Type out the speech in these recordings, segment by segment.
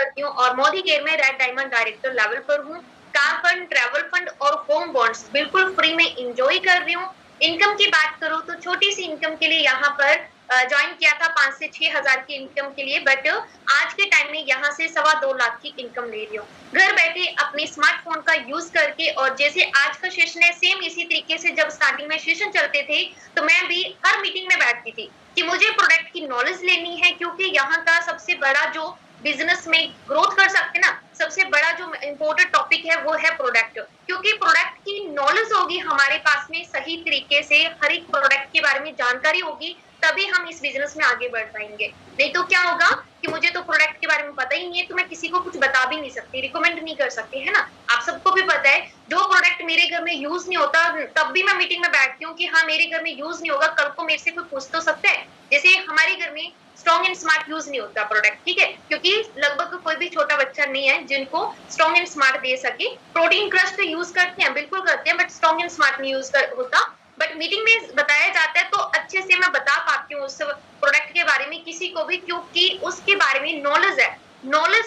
करती हूँ और मोदी केयर में रेड डायमंड डायरेक्टर लेवल पर हूँ। कार फंड, ट्रैवल फंड और होम बॉन्ड्स बिल्कुल फ्री में एंजॉय कर रही हूँ। इनकम की बात करूँ तो छोटी सी इनकम के लिए यहाँ पर ज्वाइन किया था 5 से 6 हजार की इनकम के लिए, बट आज के टाइम में यहाँ से 2.25 लाख की इनकम ले रही हूँ घर बैठे अपने स्मार्टफोन का यूज करके। और जैसे आज का सेशन है सेम इसी तरीके से जब स्टार्टिंग में सेशन चलते थे तो मैं भी हर मीटिंग में बैठती थी कि मुझे प्रोडक्ट की नॉलेज लेनी है, क्योंकि यहाँ का सबसे बड़ा जो बिजनेस में ग्रोथ कर सकते ना, सबसे बड़ा जो इम्पोर्टेंट टॉपिक है वो है प्रोडक्ट। क्योंकि प्रोडक्ट की नॉलेज होगी हमारे पास में, सही तरीके से हर एक प्रोडक्ट के बारे में जानकारी होगी, तभी हम इस बिजनेस में आगे बढ़ पाएंगे। नहीं तो क्या होगा कि मुझे तो प्रोडक्ट के बारे में पता ही नहीं है तो मैं किसी को कुछ बता भी नहीं सकती, रिकमेंड नहीं कर सकती, है ना। आप सबको भी पता है जो प्रोडक्ट मेरे घर में यूज नहीं होता तब भी मैं मीटिंग में बैठती हूँ कि हाँ मेरे घर में यूज नहीं होगा, कल को मेरे से कोई पूछ तो सकता है। जैसे हमारे घर में स्ट्रॉन्ग एंड स्मार्ट यूज नहीं होता प्रोडक्ट, ठीक है, क्योंकि लगभग कोई भी छोटा बच्चा नहीं है जिनको स्ट्रॉन्ग एंड स्मार्ट दे सके। प्रोटीन क्रश तो यूज करते हैं, बिल्कुल करते हैं, बट स्ट्रॉन्ग एंड स्मार्ट नहीं यूज होता। बट मीटिंग में बताया जाता है तो अच्छे से मैं बता पाती हूँ उस प्रोडक्ट के बारे में किसी को भी, क्योंकि उसके बारे में नॉलेज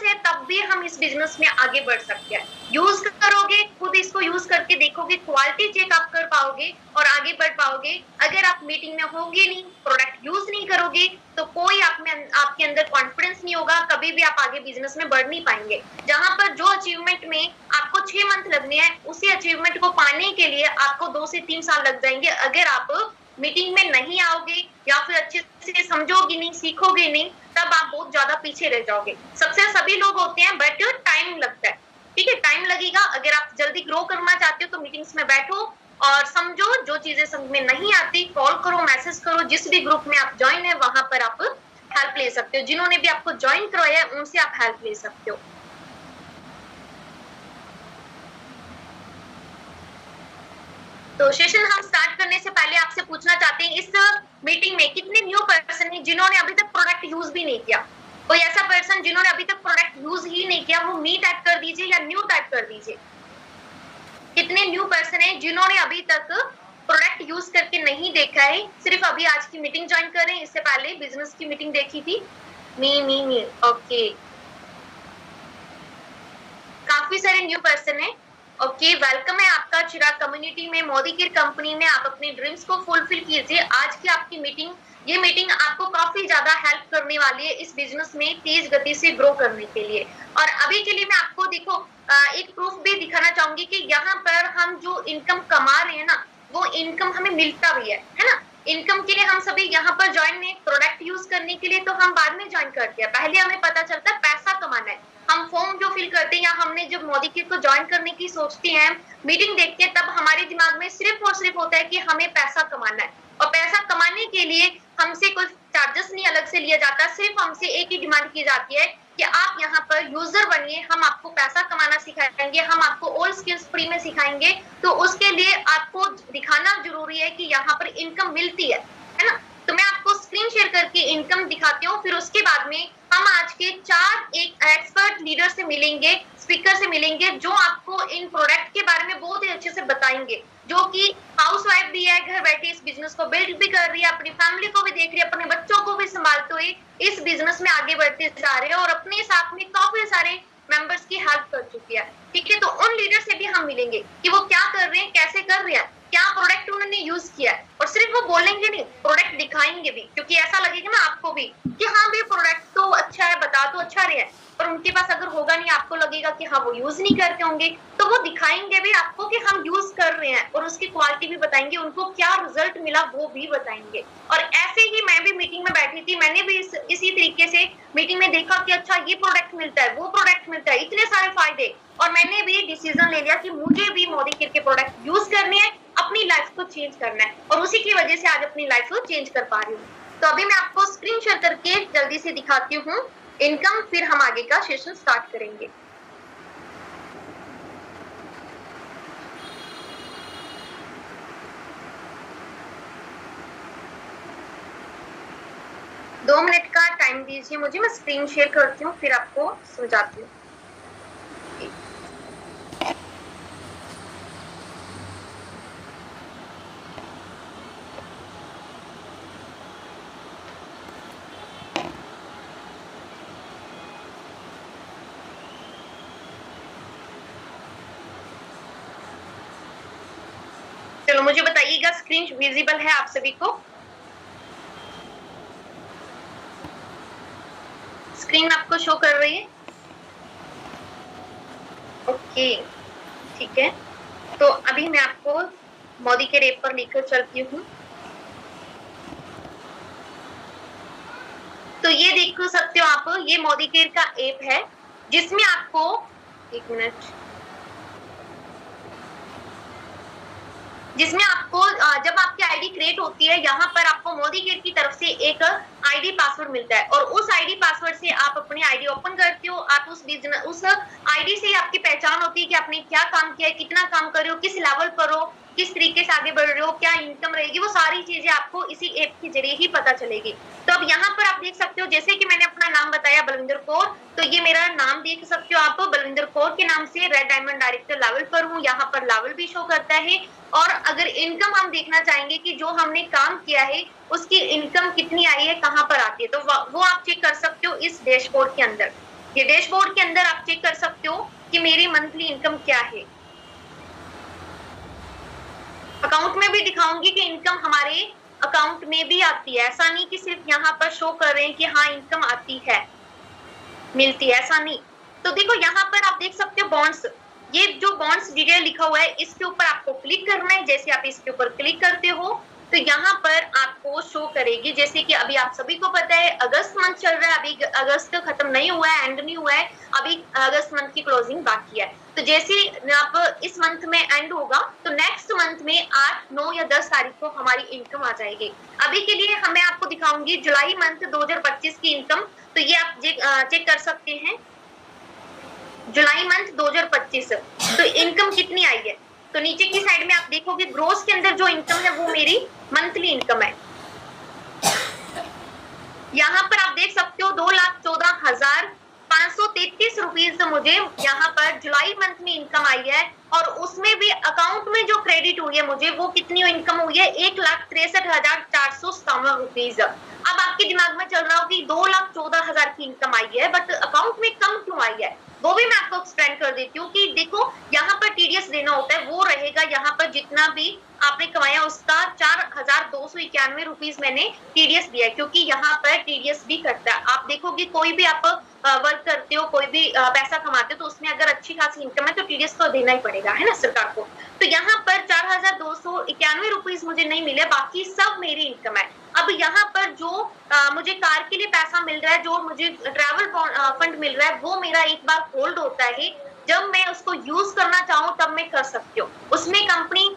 है तब भी हम इस बिजनेस में आगे बढ़ सकते हैं। यूज करोगे, खुद इसको यूज करके देखोगे, क्वालिटी चेक आप कर पाओगे और आगे बढ़ पाओगे। अगर आप मीटिंग में होगे नहीं, प्रोडक्ट यूज नहीं करोगे तो कोई आपके अंदर कॉन्फिडेंस नहीं होगा, कभी भी आप आगे बिजनेस में बढ़ नहीं पाएंगे। जहां पर जो अचीवमेंट में आपको 6 मंथ लगने हैं, उसी अचीवमेंट को पाने के लिए आपको 2 से 3 साल लग जाएंगे अगर आप मीटिंग में नहीं आओगे या फिर अच्छे से समझोगे नहीं, सीखोगे नहीं, तब आप बहुत ज्यादा पीछे रह जाओगे। सक्सेस सभी लोग होते हैं बट टाइम लगता है, ठीक है, टाइम लगेगा। अगर आप जल्दी ग्रो करना चाहते हो तो मीटिंग्स में बैठो और समझो, जो चीजें समझ में नहीं आती कॉल करो, मैसेज करो, जिस भी ग्रुप में आप ज्वाइन है वहां पर आप हेल्प ले सकते हो। जिन्होंने भी आपको ज्वाइन करवाया है उनसे आप हेल्प ले सकते हो। तो सेशन हम स्टार्ट करने से पहले आपसे पूछना चाहते हैं इस मीटिंग में कितने न्यू पर्सन हैं जिन्होंने अभी तक प्रोडक्ट यूज भी नहीं किया। कोई ऐसा पर्सन जिन्होंने अभी तक प्रोडक्ट यूज ही नहीं किया, वो मी टाइप कर दीजिए या न्यू टाइप कर दीजिए। कितने न्यू पर्सन हैं जिन्होंने अभी तक प्रोडक्ट यूज करके नहीं देखा है, सिर्फ अभी आज की मीटिंग ज्वाइन कर रहे हैं, इससे पहले बिजनेस की मीटिंग देखी थी। मी ओके, काफी सारे न्यू पर्सन है। ओके, वेलकम है आपका चिराग कम्युनिटी में, मोदी केयर कंपनी में। आप अपने ड्रीम्स को फुलफिल कीजिए। आज की आपकी मीटिंग, ये मीटिंग आपको काफी ज्यादा हेल्प करने वाली है इस बिजनेस में तेज गति से ग्रो करने के लिए। और अभी के लिए मैं आपको देखो एक प्रूफ भी दिखाना चाहूंगी कि यहाँ पर हम जो इनकम कमा रहे हैं ना, वो इनकम हमें मिलता भी है ना। इनकम के लिए हम सभी यहाँ पर ज्वाइन है, प्रोडक्ट यूज करने के लिए तो हम बाद में ज्वाइन करते हैं, पहले हमें पता चलता है पैसा कमाना है। हम फॉर्म जो फिल करते हैं या हमने जब मोदी केयर को ज्वाइन करने की सोचते हैं, मीटिंग देखते हैं, तब हमारे दिमाग में सिर्फ और सिर्फ होता है कि हमें पैसा कमाना है। और पैसा कमाने के लिए हमसे कोई चार्जेस नहीं अलग से लिया जाता, सिर्फ हमसे एक ही डिमांड की जाती है कि आप यहाँ पर यूजर बनिए, हम आपको पैसा कमाना सिखाएंगे, हम आपको ऑल स्किल्स फ्री में सिखाएंगे। तो उसके लिए आपको दिखाना जरूरी है कि यहाँ पर इनकम मिलती है ना। तो मैं आपको स्क्रीन शेयर करके इनकम दिखाती हूँ, फिर उसके बाद में हम आज के 4 एक एक्सपर्ट लीडर से मिलेंगे, स्पीकर से मिलेंगे, जो आपको इन प्रोडक्ट के बारे में बहुत ही अच्छे से बताएंगे, जो कि हाउसवाइफ भी है, घर बैठे इस बिजनेस को बिल्ड भी कर रही है, अपनी फैमिली को भी देख रही है, अपने बच्चों को भी संभालते हुए इस बिजनेस में आगे बढ़ते जा रहे हैं और अपने साथ में काफी सारे मेंबर्स की हेल्प कर चुकी है, ठीक है। तो उन लीडर से भी हम मिलेंगे कि वो क्या कर रहे हैं, कैसे कर रहे हैं, क्या प्रोडक्ट उन्होंने यूज किया है। और सिर्फ वो बोलेंगे नहीं, प्रोडक्ट दिखाएंगे भी, क्योंकि ऐसा लगेगा ना आपको भी कि हाँ भाई प्रोडक्ट तो अच्छा है, बता तो अच्छा रहे हैं, पर उनके पास अगर होगा नहीं, आपको लगेगा कि हाँ वो यूज नहीं करते होंगे, तो वो दिखाएंगे भी आपको कि हम यूज कर रहे हैं और उसकी क्वालिटी भी बताएंगे, उनको क्या रिजल्ट मिला वो भी बताएंगे। और ऐसे ही मैं भी मीटिंग में बैठी थी, मैंने भी इसी तरीके से मीटिंग में देखा कि अच्छा ये प्रोडक्ट मिलता है, वो प्रोडक्ट मिलता है, इतने सारे फायदे, और मैंने भी डिसीजन ले लिया कि मुझे भी मोदी केयर के प्रोडक्ट यूज करने हैं, अपनी लाइफ को चेंज करना है, और उसी की वजह से आज अपनी लाइफ को चेंज कर पा रही हूँ। तो अभी मैं आपको स्क्रीन शेयर करके जल्दी से दिखाती हूँ इनकम, फिर हम आगे का सेशन स्टार्ट करेंगे। दो मिनट का टाइम दीजिए मुझे, मैं स्क्रीन शेयर करती हूँ फिर आपको समझाती हूँ। चलो मुझे बताइएगा स्क्रीन विजिबल है आप सभी को? स्क्रीन आपको शो कर रही है? ओके, ठीक है। तो अभी मैं आपको मोदी के ऐप पर लेकर चलती हूँ। तो ये देख सकते हो आप, ये मोदी केयर का ऐप है जिसमें आपको, एक मिनट, जिसमें आपको जब आपकी आईडी क्रिएट होती है, यहाँ पर आपको मोदी केयर की तरफ से एक आईडी पासवर्ड मिलता है और उस आईडी पासवर्ड से आप अपनी आईडी ओपन करते हो। आप उस आईडी से आपकी पहचान होती है कि आपने क्या काम किया है, कितना काम कर रहे हो, किस लेवल पर हो, किस तरीके से आगे बढ़ रहे हो, क्या इनकम रहेगी, वो सारी चीजें आपको इसी ऐप के जरिए ही पता चलेगी। तो अब यहाँ पर आप देख सकते हो, जैसे कि मैंने अपना नाम बताया बलविंदर कौर, तो ये मेरा नाम देख सकते हो आप, बलविंदर कौर के नाम से रेड डायमंड डायरेक्टर लेवल पर हूँ। यहाँ पर लेवल भी शो करता है और अगर इनकम हम देखना चाहेंगे कि जो हमने काम किया है उसकी इनकम कितनी आई है, कहाँ पर आती है, तो वो आप चेक कर सकते हो इस डैशबोर्ड के अंदर। ये डैशबोर्ड के अंदर आप चेक कर सकते हो कि मेरी मंथली इनकम क्या है। अकाउंट में भी दिखाऊंगी कि इनकम हमारे अकाउंट में भी आती है, ऐसा नहीं कि सिर्फ यहाँ पर शो कर रहे हैं कि हाँ इनकम आती है, मिलती है, ऐसा नहीं। तो देखो यहाँ पर आप देख सकते हो बॉन्ड्स, ये जो बॉन्ड्स डिटेल लिखा हुआ है इसके ऊपर आपको क्लिक करना है। जैसे आप इसके ऊपर क्लिक करते हो तो यहाँ पर आपको शो करेगी, जैसे कि अभी आप सभी को पता है अगस्त मंथ चल रहा है, अभी अगस्त खत्म नहीं हुआ है, एंड नहीं हुआ है, अभी अगस्त मंथ की क्लोजिंग बाकी है। तो जैसे आप इस मंथ में एंड होगा तो नेक्स्ट मंथ में 8, 9 या 10 तारीख को हमारी इनकम आ जाएगी। अभी के लिए मैं आपको दिखाऊंगी जुलाई मंथ 2025 की इनकम। तो ये आप चेक कर सकते हैं जुलाई मंथ 2025 तो इनकम कितनी आई है। तो नीचे की साइड में आप देखोगे ग्रोस के अंदर जो इनकम है वो मेरी मंथली इनकम है। यहाँ पर आप देख सकते हो 2,14,533 रुपीज मुझे यहाँ पर जुलाई मंथ में इनकम आई है और उसमें भी अकाउंट में जो क्रेडिट हुई है मुझे वो कितनी इनकम हुई है, 1,63,457 रुपीज। अब आपके दिमाग में चल रहा हो कि 2,14,000 की इनकम आई है बट अकाउंट में कम क्यों आई है, वो भी मैं आपको एक्सप्लेन कर देती हूँ कि देखो यहाँ पर टीडीएस देना होता है, वो रहेगा यहाँ पर जितना भी आपने कमाया उसका 4,291 रुपीज मैंने टीडीएस दिया है, क्योंकि यहाँ पर टीडीएस भी कटता है। आप देखोगे कोई भी आप वर्क करते हो, कोई भी पैसा कमाते हो तो उसमें अगर अच्छी खासी इनकम है तो टीडीएस तो देना ही पड़ेगा, है ना, सरकार को। तो यहाँ पर 4,291 रुपीज मुझे नहीं मिले, बाकी सब मेरी इनकम है। अब यहाँ पर जो मुझे कार के लिए पैसा मिल रहा है, जो मुझे ट्रैवल फंड मिल रहा है, वो मेरा एक बार होल्ड होता है, जब मैं उसको यूज करना चाहूँ तब मैं कर सकती हूँ। उसमें कंपनी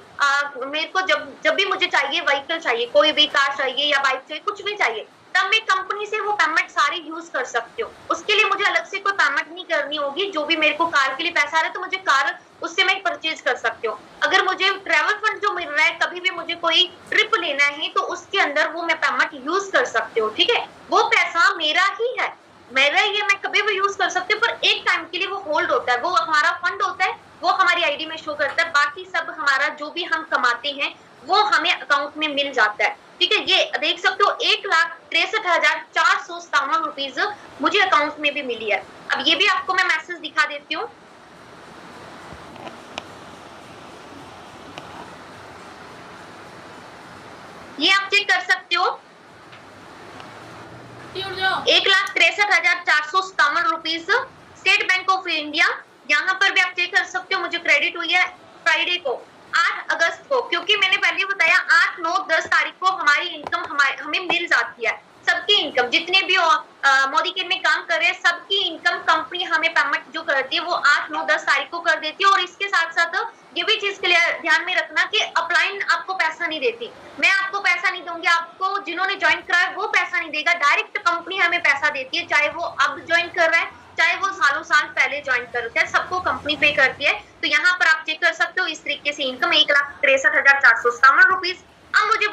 मेरे को जब भी मुझे चाहिए, व्हीकल चाहिए, कोई भी कार चाहिए या बाइक चाहिए, कुछ भी चाहिए, तब मैं कंपनी से वो पेमेंट सारी यूज कर सकती हूँ। उसके लिए मुझे अलग से कोई पेमेंट नहीं करनी होगी। जो भी मेरे को कार के लिए पैसा आ रहा है तो मुझे कार उससे मैं परचेज कर सकती हूँ। अगर मुझे ट्रैवल फंड जो मिल रहा है, कभी भी मुझे कोई ट्रिप लेना है तो उसके अंदर वो मैं पेमेंट यूज कर सकती हूँ, ठीक है। वो पैसा मेरा ही है, मेरा ये मैं कभी भी यूज कर सकती हूँ, पर एक टाइम के लिए वो होल्ड होता है, वो हमारा फंड होता है, वो हमारी आईडी में शो करता है। बाकी सब हमारा जो भी हम कमाते हैं वो हमें अकाउंट में मिल जाता है, ठीक है। ये देख सकते हो 1,63,457 रुपीज मुझे अकाउंट में भी मिली है। अब ये भी आपको मैं मैसेज दिखा देती हूँ। ये आप चेक कर सकते हो 1,63,457 rupees state bank of India. यहाँ पर भी आप चेक कर सकते हो मुझे क्रेडिट हुई है फ्राइडे को 8 अगस्त को, क्योंकि मैंने पहले बताया 8, 9, 10 तारीख को हमारी इनकम हमें मिल जाती है। सबकी इनकम जितने भी मोदी केयर में काम कर रहे हैं सबकी इनकम कंपनी हमें पेमेंट जो करती है वो 8, 9, 10 तारीख को कर देती है। और इसके साथ साथ ये भी चीज क्लियर ध्यान में रखना कि अपलाइन आपको पैसा नहीं देती, मैं आपको पैसा नहीं दूंगी, आपको जिन्होंने ज्वाइन करा है वो पैसा नहीं देगा, डायरेक्ट कंपनी हमें पैसा देती है, चाहे वो अब ज्वाइन कर रहा है चाहे वो सालों साल पहले ज्वाइन कर रखा है, सबको कंपनी पे करती है। तो यहाँ पर आप चेक कर सकते हो इस तरीके से इनकम 1,63,457 रुपीज। अब मुझे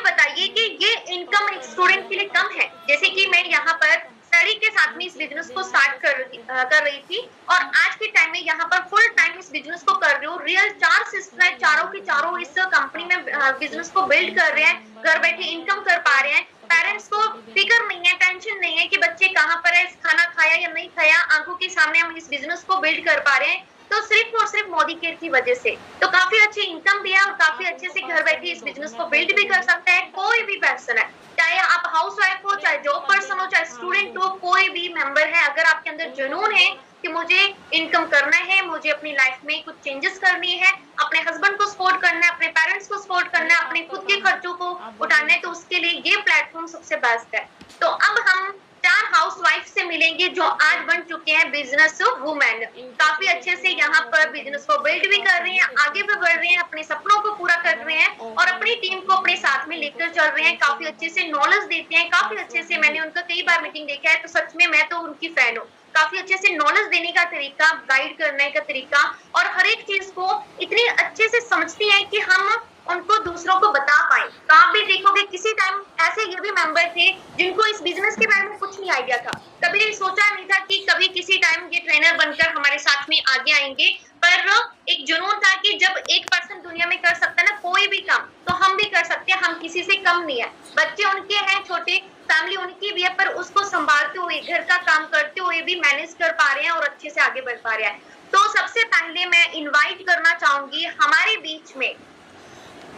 बताइए कि ये इनकम एक स्टूडेंट के लिए कम है, जैसे कि मैं यहाँ पर स्टडी के साथ में इस बिजनेस को स्टार्ट कर रही थी और आज के टाइम में यहाँ पर फुल टाइम इस बिजनेस को कर रही हूँ। रियल 4 सिस्टर है, चारों के चारों इस कंपनी में बिजनेस को बिल्ड कर रहे हैं, घर बैठे इनकम कर पा रहे हैं। पेरेंट्स को फिक्र नहीं है, टेंशन नहीं है कि बच्चे कहाँ पर है, खाना खाया या नहीं खाया, आंखों के सामने हम इस बिजनेस को बिल्ड कर पा रहे हैं। तो सिर्फ और सिर्फ मोदी केयर की वजह से। तो काफी अच्छी इनकम भी है और काफी अच्छे से घर बैठे इस बिजनेस को बिल्ड भी कर सकता है कोई भी पर्सन है, चाहे आप हाउस वाइफ हो, चाहे जॉब पर्सन हो, चाहे स्टूडेंट हो, कोई भी मेंबर है, अगर आपके अंदर जुनून है कि मुझे इनकम करना है, मुझे अपनी लाइफ में कुछ चेंजेस करनी है, अपने हस्बैंड को सपोर्ट करना है, अपने पेरेंट्स को सपोर्ट करना है, अपने खुद के खर्चों को उठाना है, तो उसके लिए ये प्लेटफॉर्म सबसे बेस्ट है। तो अब हम 4 हाउसवाइफ से मिलेंगे जो आज बन चुके हैं बिजनेस वुमेन, काफी अच्छे से यहाँ पर बिजनेस को बिल्ड भी कर रही हैं, आगे भी बढ़ रहे हैं, अपने सपनों को पूरा कर रहे हैं और अपनी टीम को अपने साथ में लेकर चल रहे हैं, काफी अच्छे से नॉलेज देते हैं, काफी अच्छे से, मैंने उनका कई बार मीटिंग देखा है, तो सच में मैं तो उनकी फैन हूँ। काफी अच्छे से नॉलेज देने का तरीका, गाइड करने का तरीका और हर एक चीज को इतने अच्छे से समझती है कि हम उनको दूसरों को बता पाए। तो आप भी देखोगे किसी टाइम ऐसे ये भी मेंबर थे जिनको इस बिजनेस के बारे में कुछ नहीं आइडिया था, कभी सोचा नहीं था कि कभी किसी टाइम ये ट्रेनर बनकर हमारे साथ में आगे आएंगे, पर एक जुनून था कि जब एक पर्सन दुनिया में कर सकता है ना कोई भी काम, तो हम भी कर सकते हैं, हम किसी से कम नहीं है। बच्चे उनके हैं छोटे, फैमिली उनकी भी है, पर उसको संभालते हुए, घर का काम करते हुए भी मैनेज कर पा रहे हैं और अच्छे से आगे बढ़ पा रहे हैं। तो सबसे पहले मैं इनवाइट करना चाहूंगी हमारे बीच में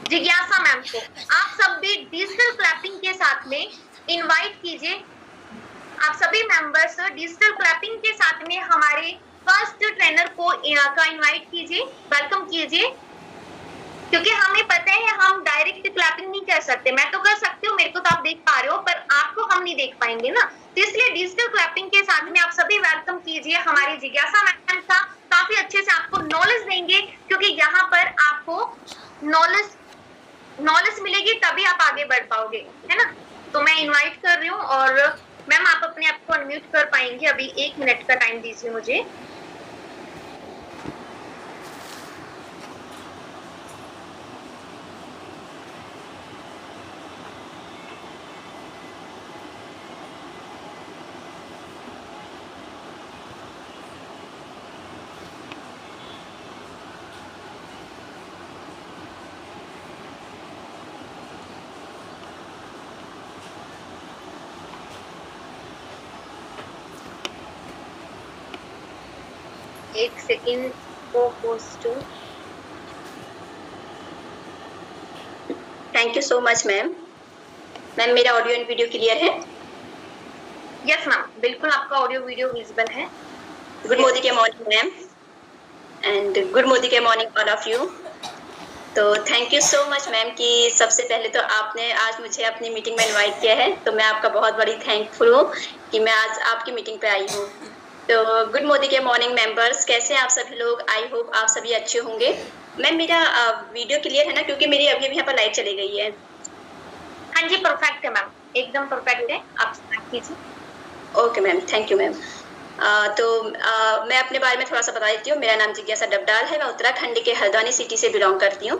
जिज्ञासा मैम को। आप सब भी डिजिटल क्लैपिंग के साथ में इनवाइट कीजिए, आप सभी मेंबर्स डिजिटल क्लैपिंग के साथ में हमारे फर्स्ट ट्रेनर को का इनवाइट कीजिए, वेलकम कीजिए, क्योंकि हमें पता है हम डायरेक्ट क्लैपिंग नहीं कर सकते। मैं तो कर सकती हूँ, मेरे को तो आप देख पा रहे हो, पर आपको हम नहीं देख पाएंगे ना, तो इसलिए डिजिटल क्लैपिंग के साथ में आप सभी वेलकम कीजिए हमारी जिज्ञासा मैम का। काफी अच्छे से आपको नॉलेज देंगे, क्योंकि यहाँ पर आपको नॉलेज मिलेगी तभी आप आगे बढ़ पाओगे, है ना। तो मैं इनवाइट कर रही हूँ और मैम आप अपने आप को अनम्यूट कर पाएंगे, अभी 1 मिनट का टाइम दीजिए मुझे। एक सेकेंड को post. Thank you so much ma'am. Ma'am मेरा ऑडियो एंड वीडियो क्लियर है? यस मैम, बिल्कुल आपका ऑडियो वीडियो विजिबल है। गुड मोदी के morning ma'am, and good Modi के मॉर्निंग ऑल ऑफ यू। तो thank you so much ma'am कि सबसे पहले तो आपने आज मुझे अपनी मीटिंग में इनवाइट किया है, तो मैं आपका बहुत बड़ी थैंकफुल हूँ कि मैं आज आपकी मीटिंग पे आई हूँ। तो गुड मोदी के मॉर्निंग मेंबर्स, कैसे हैं आप सभी लोग? आई होप आप सभी अच्छे होंगे। मैम मेरा वीडियो क्लियर है ना, क्योंकि मेरी अभी यहाँ पर लाइव चली गई है। हाँ जी परफेक्ट है मैम, एकदम परफेक्ट है, आप स्टार्ट कीजिए। Okay ma'am, thank you ma'am. मैं अपने बारे में थोड़ा सा बता देती हूँ। मेरा नाम जिज्ञासा डबडाल है, मैं उत्तराखंड के हल्द्वानी सिटी से बिलोंग करती हूँ।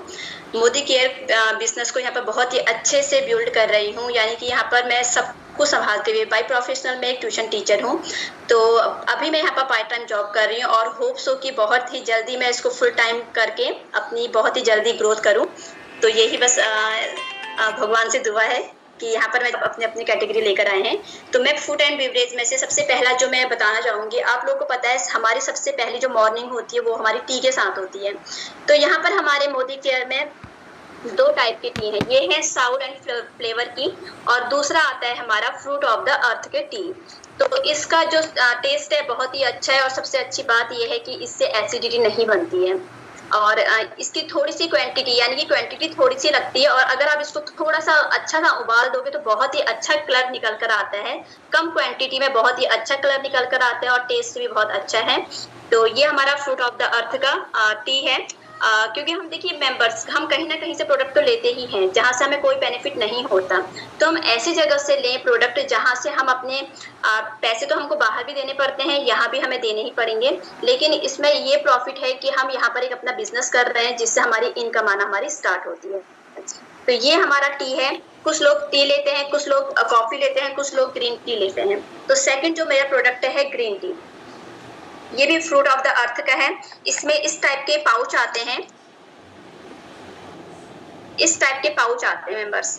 मोदी केयर बिजनेस को यहाँ पर बहुत ही अच्छे से बिल्ड कर रही हूँ, यानी कि यहाँ पर मैं सबको संभालते हुए, बाय प्रोफेशनल मैं एक ट्यूशन टीचर हूँ। तो अभी मैं यहाँ पर पार्ट टाइम जॉब कर रही हूँ और होप सो कि बहुत ही जल्दी मैं इसको फुल टाइम करके अपनी बहुत ही जल्दी ग्रोथ करूँ। तो यही बस भगवान से दुआ है कि यहाँ पर मैं अपनी अपनी कैटेगरी लेकर आए हैं। तो मैं फूड एंड बेवरेज में से सबसे पहला जो मैं बताना चाहूँगी, आप लोगों को पता है हमारी सबसे पहली जो मॉर्निंग होती है वो हमारी टी के साथ होती है। तो यहाँ पर हमारे मोदी केयर में 2 टाइप की टी है, ये है साउर एंड फ्लेवर की, और दूसरा आता है हमारा फ्रूट ऑफ द अर्थ के टी। तो इसका जो टेस्ट है बहुत ही अच्छा है, और सबसे अच्छी बात यह है कि इससे एसिडिटी नहीं बनती है, और इसकी थोड़ी सी क्वांटिटी, यानी कि क्वांटिटी थोड़ी सी लगती है, और अगर आप इसको थोड़ा सा अच्छा सा उबाल दोगे तो बहुत ही अच्छा कलर निकल कर आता है। कम क्वांटिटी में बहुत ही अच्छा कलर निकल कर आता है और टेस्ट भी बहुत अच्छा है। तो ये हमारा फ्रूट ऑफ द अर्थ का टी है। क्योंकि हम देखिए मेंबर्स, हम कहीं ना कहीं से प्रोडक्ट तो लेते ही हैं जहाँ से हमें कोई बेनिफिट नहीं होता, तो हम ऐसी जगह से लें प्रोडक्ट जहाँ से हम अपने पैसे तो हमको बाहर भी देने पड़ते हैं, यहाँ भी हमें देने ही पड़ेंगे, लेकिन इसमें ये प्रॉफिट है कि हम यहाँ पर एक अपना बिजनेस कर रहे हैं जिससे हमारी इनकम आना हमारी स्टार्ट होती है। तो ये हमारा टी है। कुछ लोग टी लेते हैं, कुछ लोग कॉफी लेते हैं, कुछ लोग ग्रीन टी लेते हैं। तो सेकेंड जो मेरा प्रोडक्ट है ग्रीन टी, ये भी फ्रूट ऑफ द अर्थ का है। इसमें इस टाइप के पाउच आते हैं, इस टाइप के पाउच आते हैं मेंबर्स।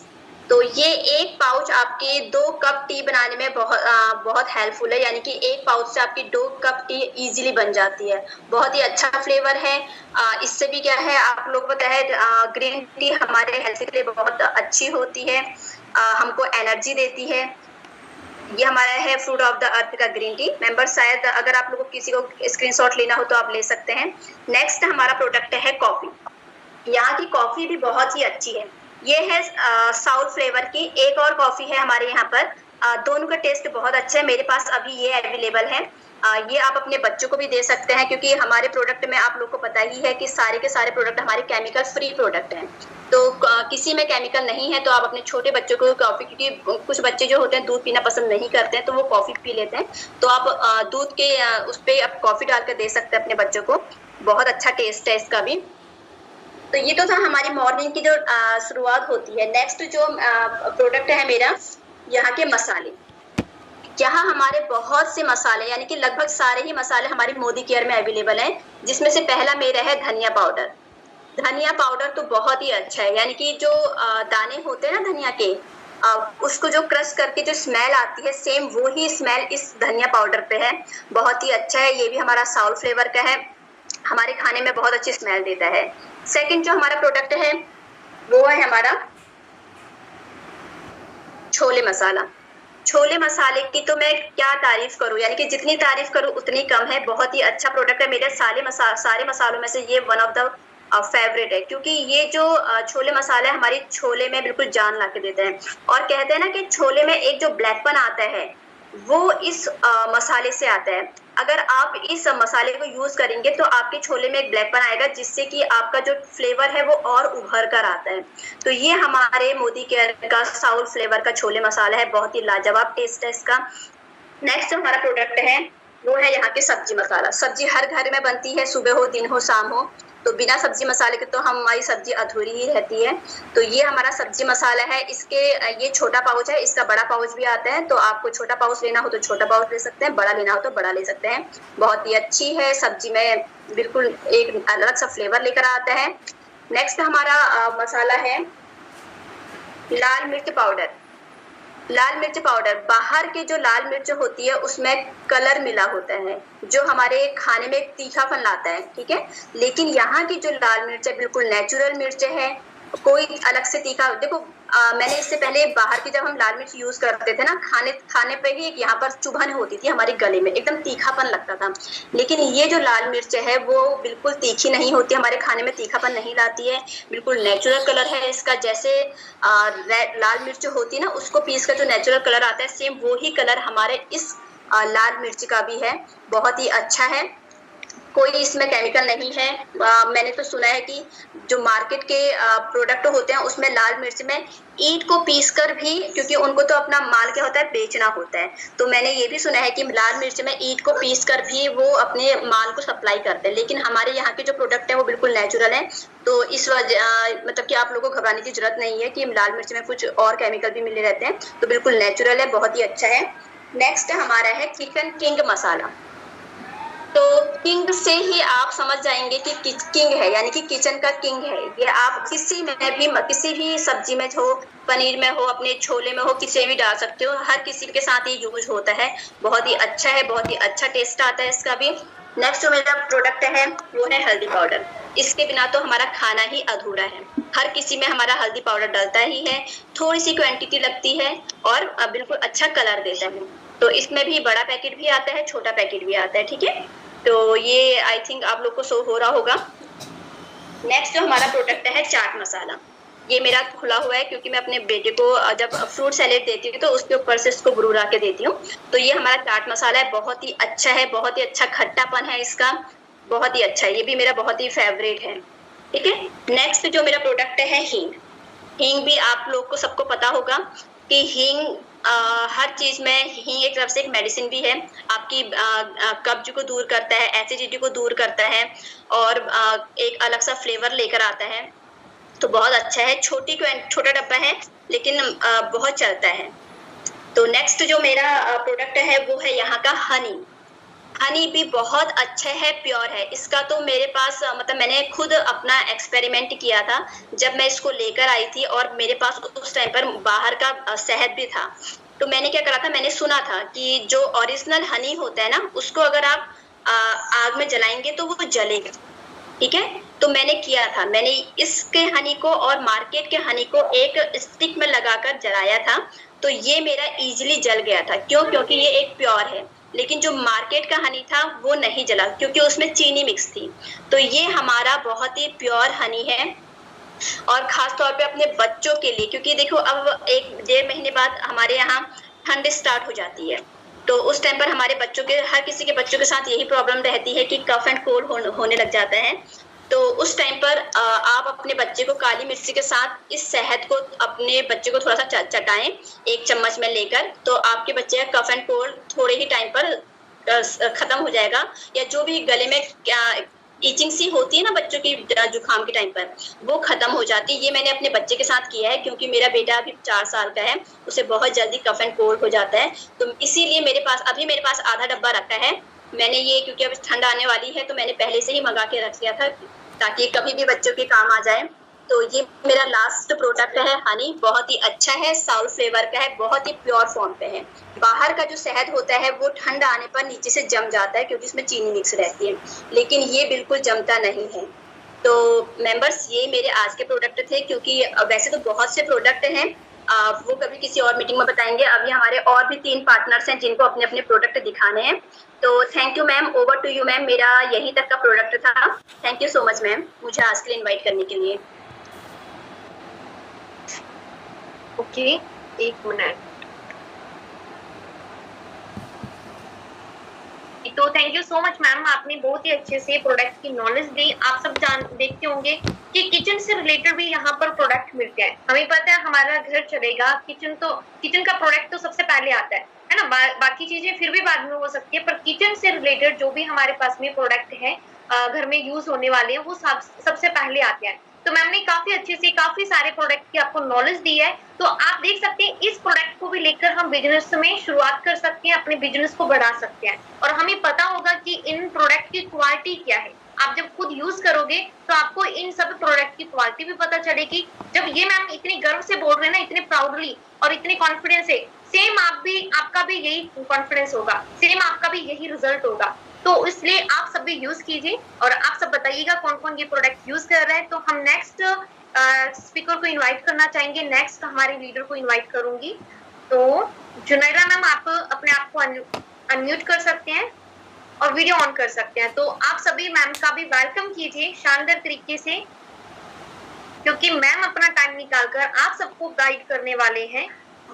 तो ये एक पाउच आपके 2 कप टी बनाने में बहुत हेल्पफुल है, यानी कि एक पाउच से आपकी 2 कप टी इजीली बन जाती है। बहुत ही अच्छा फ्लेवर है। इससे भी क्या है, आप लोग पता है ग्रीन टी हमारे हेल्थ के लिए बहुत अच्छी होती है, हमको एनर्जी देती है। ये हमारा है फ्रूट ऑफ द अर्थ का ग्रीन टी। मेंबर शायद अगर आप लोगों को किसी को स्क्रीनशॉट लेना हो तो आप ले सकते हैं। नेक्स्ट हमारा प्रोडक्ट है कॉफी। यहाँ की कॉफी भी बहुत ही अच्छी है। ये है साउथ फ्लेवर की। एक और कॉफी है हमारे यहाँ पर, दोनों का टेस्ट बहुत अच्छा है। मेरे पास अभी ये अवेलेबल है। ये आप अपने बच्चों को भी दे सकते हैं, क्योंकि हमारे प्रोडक्ट में आप लोग को पता ही है कि सारे के सारे प्रोडक्ट हमारे केमिकल फ्री प्रोडक्ट हैं। तो किसी में केमिकल नहीं है, तो आप अपने छोटे बच्चों को कॉफी, क्योंकि कुछ बच्चे जो होते हैं दूध पीना पसंद नहीं करते हैं तो वो कॉफी पी लेते हैं, तो आप दूध के उस पर आप कॉफी डालकर दे सकते हैं अपने बच्चों को। बहुत अच्छा टेस्ट है इसका भी। तो ये तो था हमारी मॉर्निंग की जो शुरुआत होती है। नेक्स्ट जो प्रोडक्ट है मेरा, यहाँ के मसाले। यहाँ हमारे बहुत से मसाले, यानी कि लगभग सारे ही मसाले हमारी मोदी केयर में अवेलेबल हैं, जिसमें से पहला मेरा है धनिया पाउडर। धनिया पाउडर तो बहुत ही अच्छा है, यानी कि जो दाने होते हैं ना धनिया के, उसको जो क्रश करके जो स्मेल आती है, सेम वो ही स्मेल इस धनिया पाउडर पे है। बहुत ही अच्छा है। ये भी हमारा साउथ फ्लेवर का है, हमारे खाने में बहुत अच्छी स्मेल देता है। सेकंड जो हमारा प्रोडक्ट है वो है हमारा छोले मसाला। छोले मसाले की तो मैं क्या तारीफ करूं, यानी कि जितनी तारीफ करूं उतनी कम है। बहुत ही अच्छा प्रोडक्ट है। मेरे सारे मसालों में से ये वन ऑफ द फेवरेट है, क्योंकि ये जो छोले मसाला है हमारी छोले में बिल्कुल जान ला के देते हैं। और कहते हैं ना कि छोले में एक जो ब्लैकपन आता है वो इस मसाले से आता है। अगर आप इस मसाले को यूज करेंगे तो आपके छोले में एक ब्लैकपन आएगा, जिससे कि आपका जो फ्लेवर है वो और उभर कर आता है। तो ये हमारे मोदी केयर का साउथ फ्लेवर का छोले मसाला है। बहुत ही लाजवाब टेस्ट है इसका। नेक्स्ट जो हमारा प्रोडक्ट है वो है यहाँ के सब्जी मसाला। सब्जी हर घर में बनती है, सुबह हो, दिन हो, शाम हो, तो बिना सब्जी मसाले के तो हमारी सब्जी अधूरी ही रहती है। तो ये हमारा सब्जी मसाला है। इसके ये छोटा पाउच है, इसका बड़ा पाउच भी आता है, तो आपको छोटा पाउच लेना हो तो छोटा पाउच ले सकते हैं, बड़ा लेना हो तो बड़ा ले सकते हैं। बहुत ही अच्छी है सब्जी में, बिल्कुल एक अलग सा फ्लेवर लेकर आता है। नेक्स्ट हमारा मसाला है लाल मिर्च पाउडर। लाल मिर्च पाउडर, बाहर के जो लाल मिर्च होती है उसमें कलर मिला होता है, जो हमारे खाने में तीखापन लाता है, ठीक है। लेकिन यहाँ की जो लाल मिर्च है बिल्कुल नेचुरल मिर्च है, कोई अलग से तीखा। देखो मैंने इससे पहले बाहर की जब हम लाल मिर्च यूज करते थे ना, खाने पे ही यहाँ पर चुभन होती थी हमारे गले में, एकदम तीखापन लगता था। लेकिन ये जो लाल मिर्च है वो बिल्कुल तीखी नहीं होती, हमारे खाने में तीखापन नहीं लाती है, बिल्कुल नेचुरल कलर है इसका। जैसे लाल मिर्च होती है ना, उसको पीस कर जो नेचुरल कलर आता है, सेम वो ही कलर हमारे इस लाल मिर्च का भी है। बहुत ही अच्छा है, कोई इसमें केमिकल नहीं है। मैंने तो सुना है कि जो मार्केट के प्रोडक्ट होते हैं उसमें लाल मिर्च में ईंट को पीसकर भी, क्योंकि उनको तो अपना माल क्या होता है बेचना होता है, तो मैंने ये भी सुना है कि लाल मिर्च में ईंट को पीसकर भी वो अपने माल को सप्लाई करते हैं। लेकिन हमारे यहाँ के जो प्रोडक्ट है वो बिल्कुल नेचुरल है, तो इस वजह मतलब कि आप लोगों को घबराने की जरूरत नहीं है कि लाल मिर्च में कुछ और केमिकल भी मिले रहते हैं, तो बिल्कुल नेचुरल है, बहुत ही अच्छा है। नेक्स्ट हमारा है किचन किंग मसाला। तो किंग से ही आप समझ जाएंगे कि किंग है, यानी कि किचन का किंग है ये। आप किसी भी सब्जी में हो, पनीर में हो, अपने छोले में हो, किसी भी डाल सकते हो, हर किसी के साथ ये यूज होता है। बहुत ही अच्छा है, बहुत ही अच्छा टेस्ट आता है इसका भी। नेक्स्ट जो मेरा प्रोडक्ट है वो है हल्दी पाउडर। इसके बिना तो हमारा खाना ही अधूरा है। हर किसी में हमारा हल्दी पाउडर डलता ही है, थोड़ी सी क्वांटिटी लगती है और बिल्कुल अच्छा कलर देता है। तो इसमें भी बड़ा पैकेट भी आता है, छोटा पैकेट भी आता है, ठीक है। तो ये आई थिंक आप लोग को शो हो रहा होगा। नेक्स्ट जो हमारा प्रोडक्ट है चाट मसाला। ये मेरा खुला हुआ है, क्योंकि मैं अपने बेटे को जब फ्रूट सैलेड देती हूँ तो उसके ऊपर से इसको बुरूरा के देती हूँ। तो ये हमारा चाट मसाला है, बहुत ही अच्छा है, बहुत ही अच्छा खट्टापन है इसका, बहुत ही अच्छा है। ये भी मेरा बहुत ही फेवरेट है, ठीक है। नेक्स्ट जो मेरा प्रोडक्ट है हींग। हींग भी आप लोग को सबको पता होगा कि हींग हर चीज में, हींग एक तरफ से एक मेडिसिन भी है, आपकी कब्ज को दूर करता है, एसिडिटी को दूर करता है और एक अलग सा फ्लेवर लेकर आता है, तो बहुत अच्छा है। छोटा डब्बा है लेकिन बहुत चलता है। तो नेक्स्ट जो मेरा प्रोडक्ट है वो है यहाँ का हनी। हनी भी बहुत अच्छा है, प्योर है। इसका तो मेरे पास मतलब मैंने खुद अपना एक्सपेरिमेंट किया था जब मैं इसको लेकर आई थी, और मेरे पास उस टाइम पर बाहर का शहद भी था। तो मैंने क्या करा था, मैंने सुना था कि जो ओरिजिनल हनी होता है ना, उसको अगर आप आग में जलाएंगे तो वो जलेगा, ठीक है। तो मैंने किया था, मैंने इसके हनी को और मार्केट के हनी को एक स्टिक में लगाकर जलाया था, तो ये मेरा इजीली जल गया था। क्यों? क्योंकि ये एक प्योर है। लेकिन जो मार्केट का हनी था वो नहीं जला, क्योंकि उसमें चीनी मिक्स थी। तो ये हमारा बहुत ही प्योर हनी है, और खास तौर पे अपने बच्चों के लिए, क्योंकि देखो अब 1-1.5 महीने बाद हमारे यहाँ ठंड स्टार्ट हो जाती है। तो उस टाइम पर हमारे बच्चों के, हर किसी के बच्चों के साथ यही प्रॉब्लम रहती है कि कफ एंड कोल्ड होने लग जाता है। तो उस टाइम पर आप अपने बच्चे को काली मिर्ची के साथ इस शहद को अपने बच्चे को थोड़ा सा चटाएं 1 चम्मच में लेकर, तो आपके बच्चे का कफ एंड कोल्ड थोड़े ही टाइम पर खत्म हो जाएगा। या जो भी गले में ईचिंग सी होती है ना बच्चों की जुकाम के टाइम पर, वो खत्म हो जाती है। ये मैंने अपने बच्चे के साथ किया है, क्योंकि मेरा बेटा अभी 4 साल का है, उसे बहुत जल्दी कफ एंड कोल्ड हो जाता है। तो इसीलिए मेरे पास आधा डब्बा रखा है। मैंने ये, क्योंकि अब ठंड आने वाली है, तो मैंने पहले से ही मंगा के रख लिया था ताकि कभी भी बच्चों के काम आ जाए। तो ये मेरा लास्ट प्रोडक्ट है हनी, बहुत ही अच्छा है, साउथ फ्लेवर का है, बहुत ही प्योर फॉर्म पे है। बाहर का जो शहद होता है वो ठंड आने पर नीचे से जम जाता है, क्योंकि इसमें चीनी मिक्स रहती है, लेकिन ये बिल्कुल जमता नहीं है। तो मेंबर्स, ये मेरे आज के प्रोडक्ट थे, क्योंकि वैसे तो बहुत से प्रोडक्ट हैं, वो कभी किसी और मीटिंग में बताएंगे। अभी हमारे और भी 3 पार्टनर्स हैं जिनको अपने अपने प्रोडक्ट दिखाने हैं। तो thank you ma'am, over to you ma'am. मेरा यहीं तक का प्रोडक्ट था। Thank you so much ma'am, मुझे आज के लिए इन्वाइट करने के लिए। Okay, 1 minute. तो thank you so much ma'am, आपने बहुत ही अच्छे से प्रोडक्ट की नॉलेज दी। आप सब देखते होंगे कि किचन से रिलेटेड भी यहाँ पर प्रोडक्ट मिलते हैं। हमें पता है हमारा घर चलेगा, किचन का प्रोडक्ट तो सबसे पहले आता है ना। बाकी चीजें फिर भी बाद में हो सकती है, पर किचन से रिलेटेड जो भी हमारे पास में प्रोडक्ट है घर में यूज होने वाले हैं, वो सबसे पहले आते हैं। तो मैम ने काफी अच्छे से काफी सारे प्रोडक्ट की आपको नॉलेज दी है। तो आप देख सकते हैं इस प्रोडक्ट को भी लेकर हम बिजनेस में शुरुआत कर सकते हैं, अपने बिजनेस को बढ़ा सकते हैं। और हमें पता होगा कि इन प्रोडक्ट की क्वालिटी क्या है। आप जब खुद यूज करोगे तो आपको इन सब प्रोडक्ट की क्वालिटी भी पता चलेगी। जब ये मैम इतने गर्व से बोल रहे हैं ना, इतने प्राउडली और इतने कॉन्फिडेंस से, सेम आपका भी यही कॉन्फिडेंस होगा, सेम आपका भी यही रिजल्ट होगा। तो इसलिए आप सब भी यूज कीजिए, और आप सब बताइएगा कौन कौन ये प्रोडक्ट यूज कर रहे हैं। तो हम नेक्स्ट स्पीकर को इनवाइट करना चाहेंगे, नेक्स्ट हमारे लीडर को इनवाइट करूंगी। तो जुनैरा मैम, आप अपने आप को अनम्यूट कर सकते हैं और वीडियो ऑन कर सकते हैं। तो आप सभी मैम का भी वेलकम कीजिए शानदार तरीके से, क्योंकि मैम अपना टाइम निकालकर आप सबको गाइड करने वाले हैं।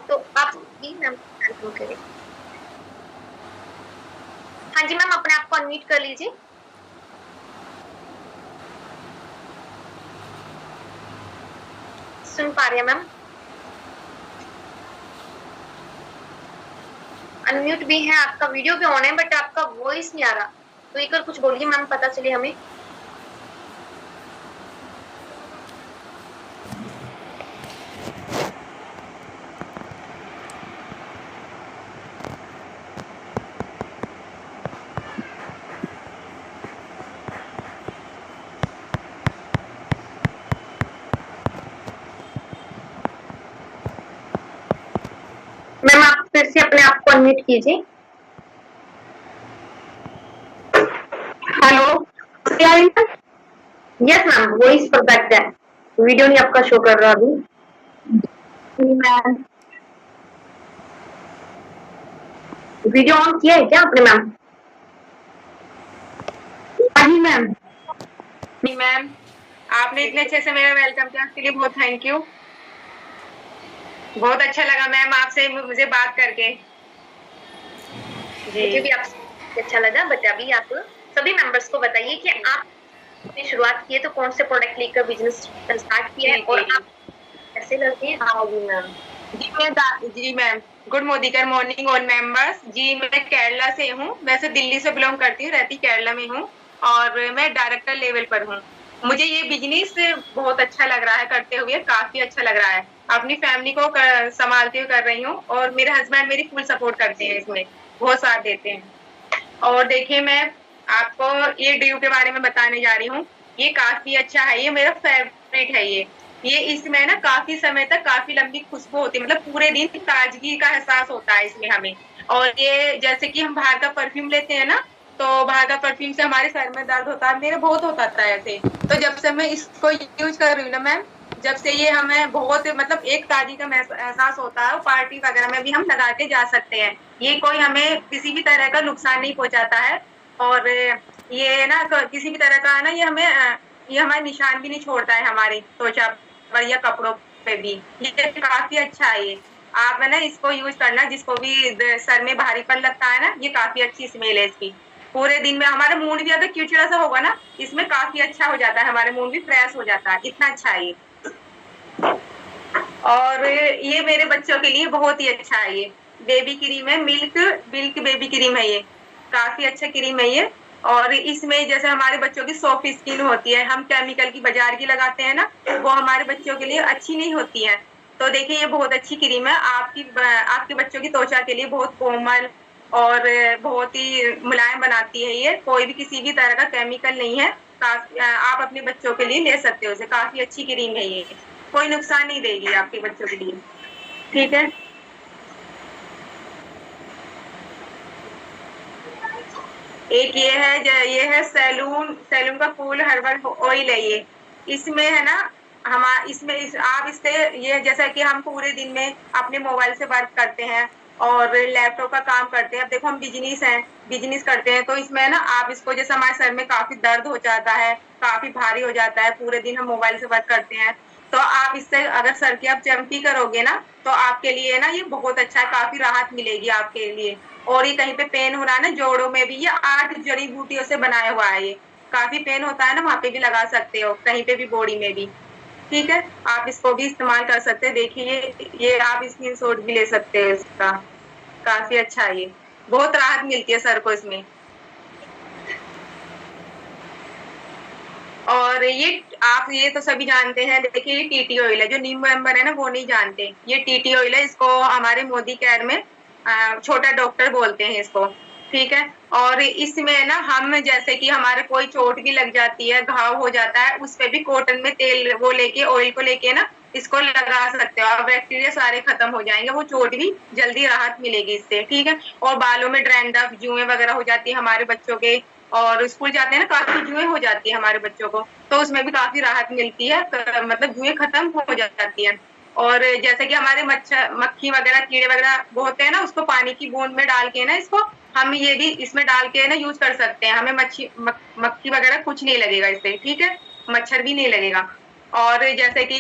तो आप भी मैम वेलकम करें। हाँ जी मैम, अपने आप को अनम्यूट कर लीजिए। सुन पा रहे हैं मैम? अनम्यूट भी है, आपका वीडियो भी ऑन है, बट आपका वॉइस नहीं आ रहा। तो एक बार कुछ बोलिए मैम, पता चले हमें। मैम आप फिर से अपने आप को अनम्यूट कीजिए। Hello, yes ma'am, voice perfect है, वीडियो नहीं आपका शो कर रहा अभी। मैम वीडियो ऑन किया है क्या आपने मैम? हाँ मैम। नहीं मैम, आपने इतने अच्छे से मेरा वेलकम किया, उसके लिए बहुत थैंक यू। बहुत अच्छा लगा मैम आपसे मुझे बात करके। मुझे भी आपसे अच्छा लगा। बट अभी आप सभी मेंबर्स को बताइए कि आपने शुरुआत की है तो कौन से प्रोडक्ट लेकर बिजनेस स्टार्ट किया है और आप कैसे लगे हैं? हाँ जी ma'am, good morning all members. जी मैं केरला से हूँ, वैसे दिल्ली से बिलोंग करती हूँ, रहती केरला में हूँ, और मैं डायरेक्टर लेवल पर हूँ। मुझे ये बिजनेस बहुत अच्छा लग रहा है करते हुए, काफी अच्छा लग रहा है। अपनी फैमिली को संभालते हुए कर रही हूँ, और मेरे हस्बैंड मेरी फुल सपोर्ट करते हैं, इसमें बहुत साथ देते हैं। और देखिए मैं आपको ये ड्यू के बारे में बताने जा रही हूँ। ये काफी अच्छा है, ये मेरा फेवरेट है ये इसमें ना काफी समय तक काफी लंबी खुशबू होती है, मतलब पूरे दिन ताजगी का एहसास होता है इसमें हमें। और ये जैसे कि हम बाहर का परफ्यूम लेते हैं ना, तो बाहर का परफ्यूम से हमारे सर में दर्द होता है, मेरे बहुत होता था ऐसे। तो जब से मैं इसको यूज कर रही हूँ ना मैम, जब से ये हमें बहुत मतलब एक ताजगी का एहसास होता है, और पार्टी वगैरह में भी हम लगा के जा सकते हैं। ये कोई हमें किसी भी तरह का नुकसान नहीं पहुंचाता है, और ये ना किसी भी तरह का ना ये हमारे निशान भी नहीं छोड़ता है हमारी त्वचा पर या कपड़ों पे भी। ये काफी अच्छा है ये, आप है ना इसको यूज करना, जिसको भी सर में भारीपन लगता है ना, ये काफी अच्छी स्मेल है इसकी। पूरे दिन में हमारा मूड भी अगर चिड़चिड़ा सा होगा ना, इसमें काफी अच्छा हो जाता है, हमारा मूड भी फ्रेश हो जाता है, इतना अच्छा है ये। और ये मेरे बच्चों के लिए बहुत ही अच्छा है, ये बेबी क्रीम है, मिल्क मिल्क बेबी क्रीम है, ये काफी अच्छा क्रीम है ये। और इसमें जैसे हमारे बच्चों की सॉफ्ट स्किन होती है, हम केमिकल की बाजार की लगाते हैं ना, वो हमारे बच्चों के लिए अच्छी नहीं होती है। तो देखिए ये बहुत अच्छी क्रीम है, आपके बच्चों की त्वचा के लिए बहुत कोमल और बहुत ही मुलायम बनाती है ये, कोई भी किसी भी तरह का केमिकल नहीं है। आप अपने बच्चों के लिए ले सकते हो, काफी अच्छी क्रीम है ये, कोई नुकसान नहीं देगी आपके बच्चों के लिए, ठीक है। एक ये है सैलून का कूल हर्बल ऑयल है ये। इसमें है ना आप इससे ये जैसा कि हम पूरे दिन में अपने मोबाइल से वर्क करते हैं और लैपटॉप का काम करते हैं, अब देखो हम बिजनेस करते हैं, तो इसमें ना आप इसको, जैसे हमारे सर में काफी दर्द हो जाता है, काफी भारी हो जाता है, पूरे दिन हम मोबाइल से वर्क करते हैं, तो आप इससे अगर सर की आप चम्पी करोगे ना, तो आपके लिए ना ये बहुत अच्छा है, काफी राहत मिलेगी आपके लिए। और ये कहीं पे पेन हो रहा है ना जोड़ों में भी, ये 8 जड़ी बूटियों से बनाया हुआ है, ये काफी पेन होता है ना, वहां पे भी लगा सकते हो, कहीं पे भी बॉडी में भी, ठीक है। आप इसको भी इस्तेमाल कर सकते हैं, देखिए ये आप स्क्रीनशॉट भी ले सकते हैं इसका, काफी अच्छा है ये, बहुत राहत मिलती है सर को इसमें। और ये तो सभी जानते हैं, देखिए ये टीटी ऑयल है, जो न्यू मेंबर है ना वो नहीं जानते, ये टीटी ऑयल है, इसको हमारे मोदी केयर में छोटा डॉक्टर बोलते हैं इसको, ठीक है। और इसमें ना हम जैसे कि हमारे कोई चोट भी लग जाती है, घाव हो जाता है, उस पे भी कॉटन में तेल वो लेके ऑयल को लेके ना इसको लगा सकते हो, और बैक्टीरिया सारे खत्म हो जाएंगे, वो चोट भी जल्दी राहत मिलेगी इससे, ठीक है। और बालों में डैंड्रफ जुएं वगैरह हो जाती है हमारे बच्चों के, और स्कूल जाते हैं ना काफी जुएं हो जाती है हमारे बच्चों को, तो उसमें भी काफी राहत मिलती है, मतलब जुएं खत्म हो जाती है। और जैसे कि हमारे मक्खी वगैरह कीड़े वगैरह होते हैं ना, उसको पानी की बूंद में डाल के ना इसको हम ये भी इसमें डाल के ना यूज कर सकते हैं, हमें मक्खी वगैरह कुछ नहीं लगेगा इससे, ठीक है, मच्छर भी नहीं लगेगा। और जैसे कि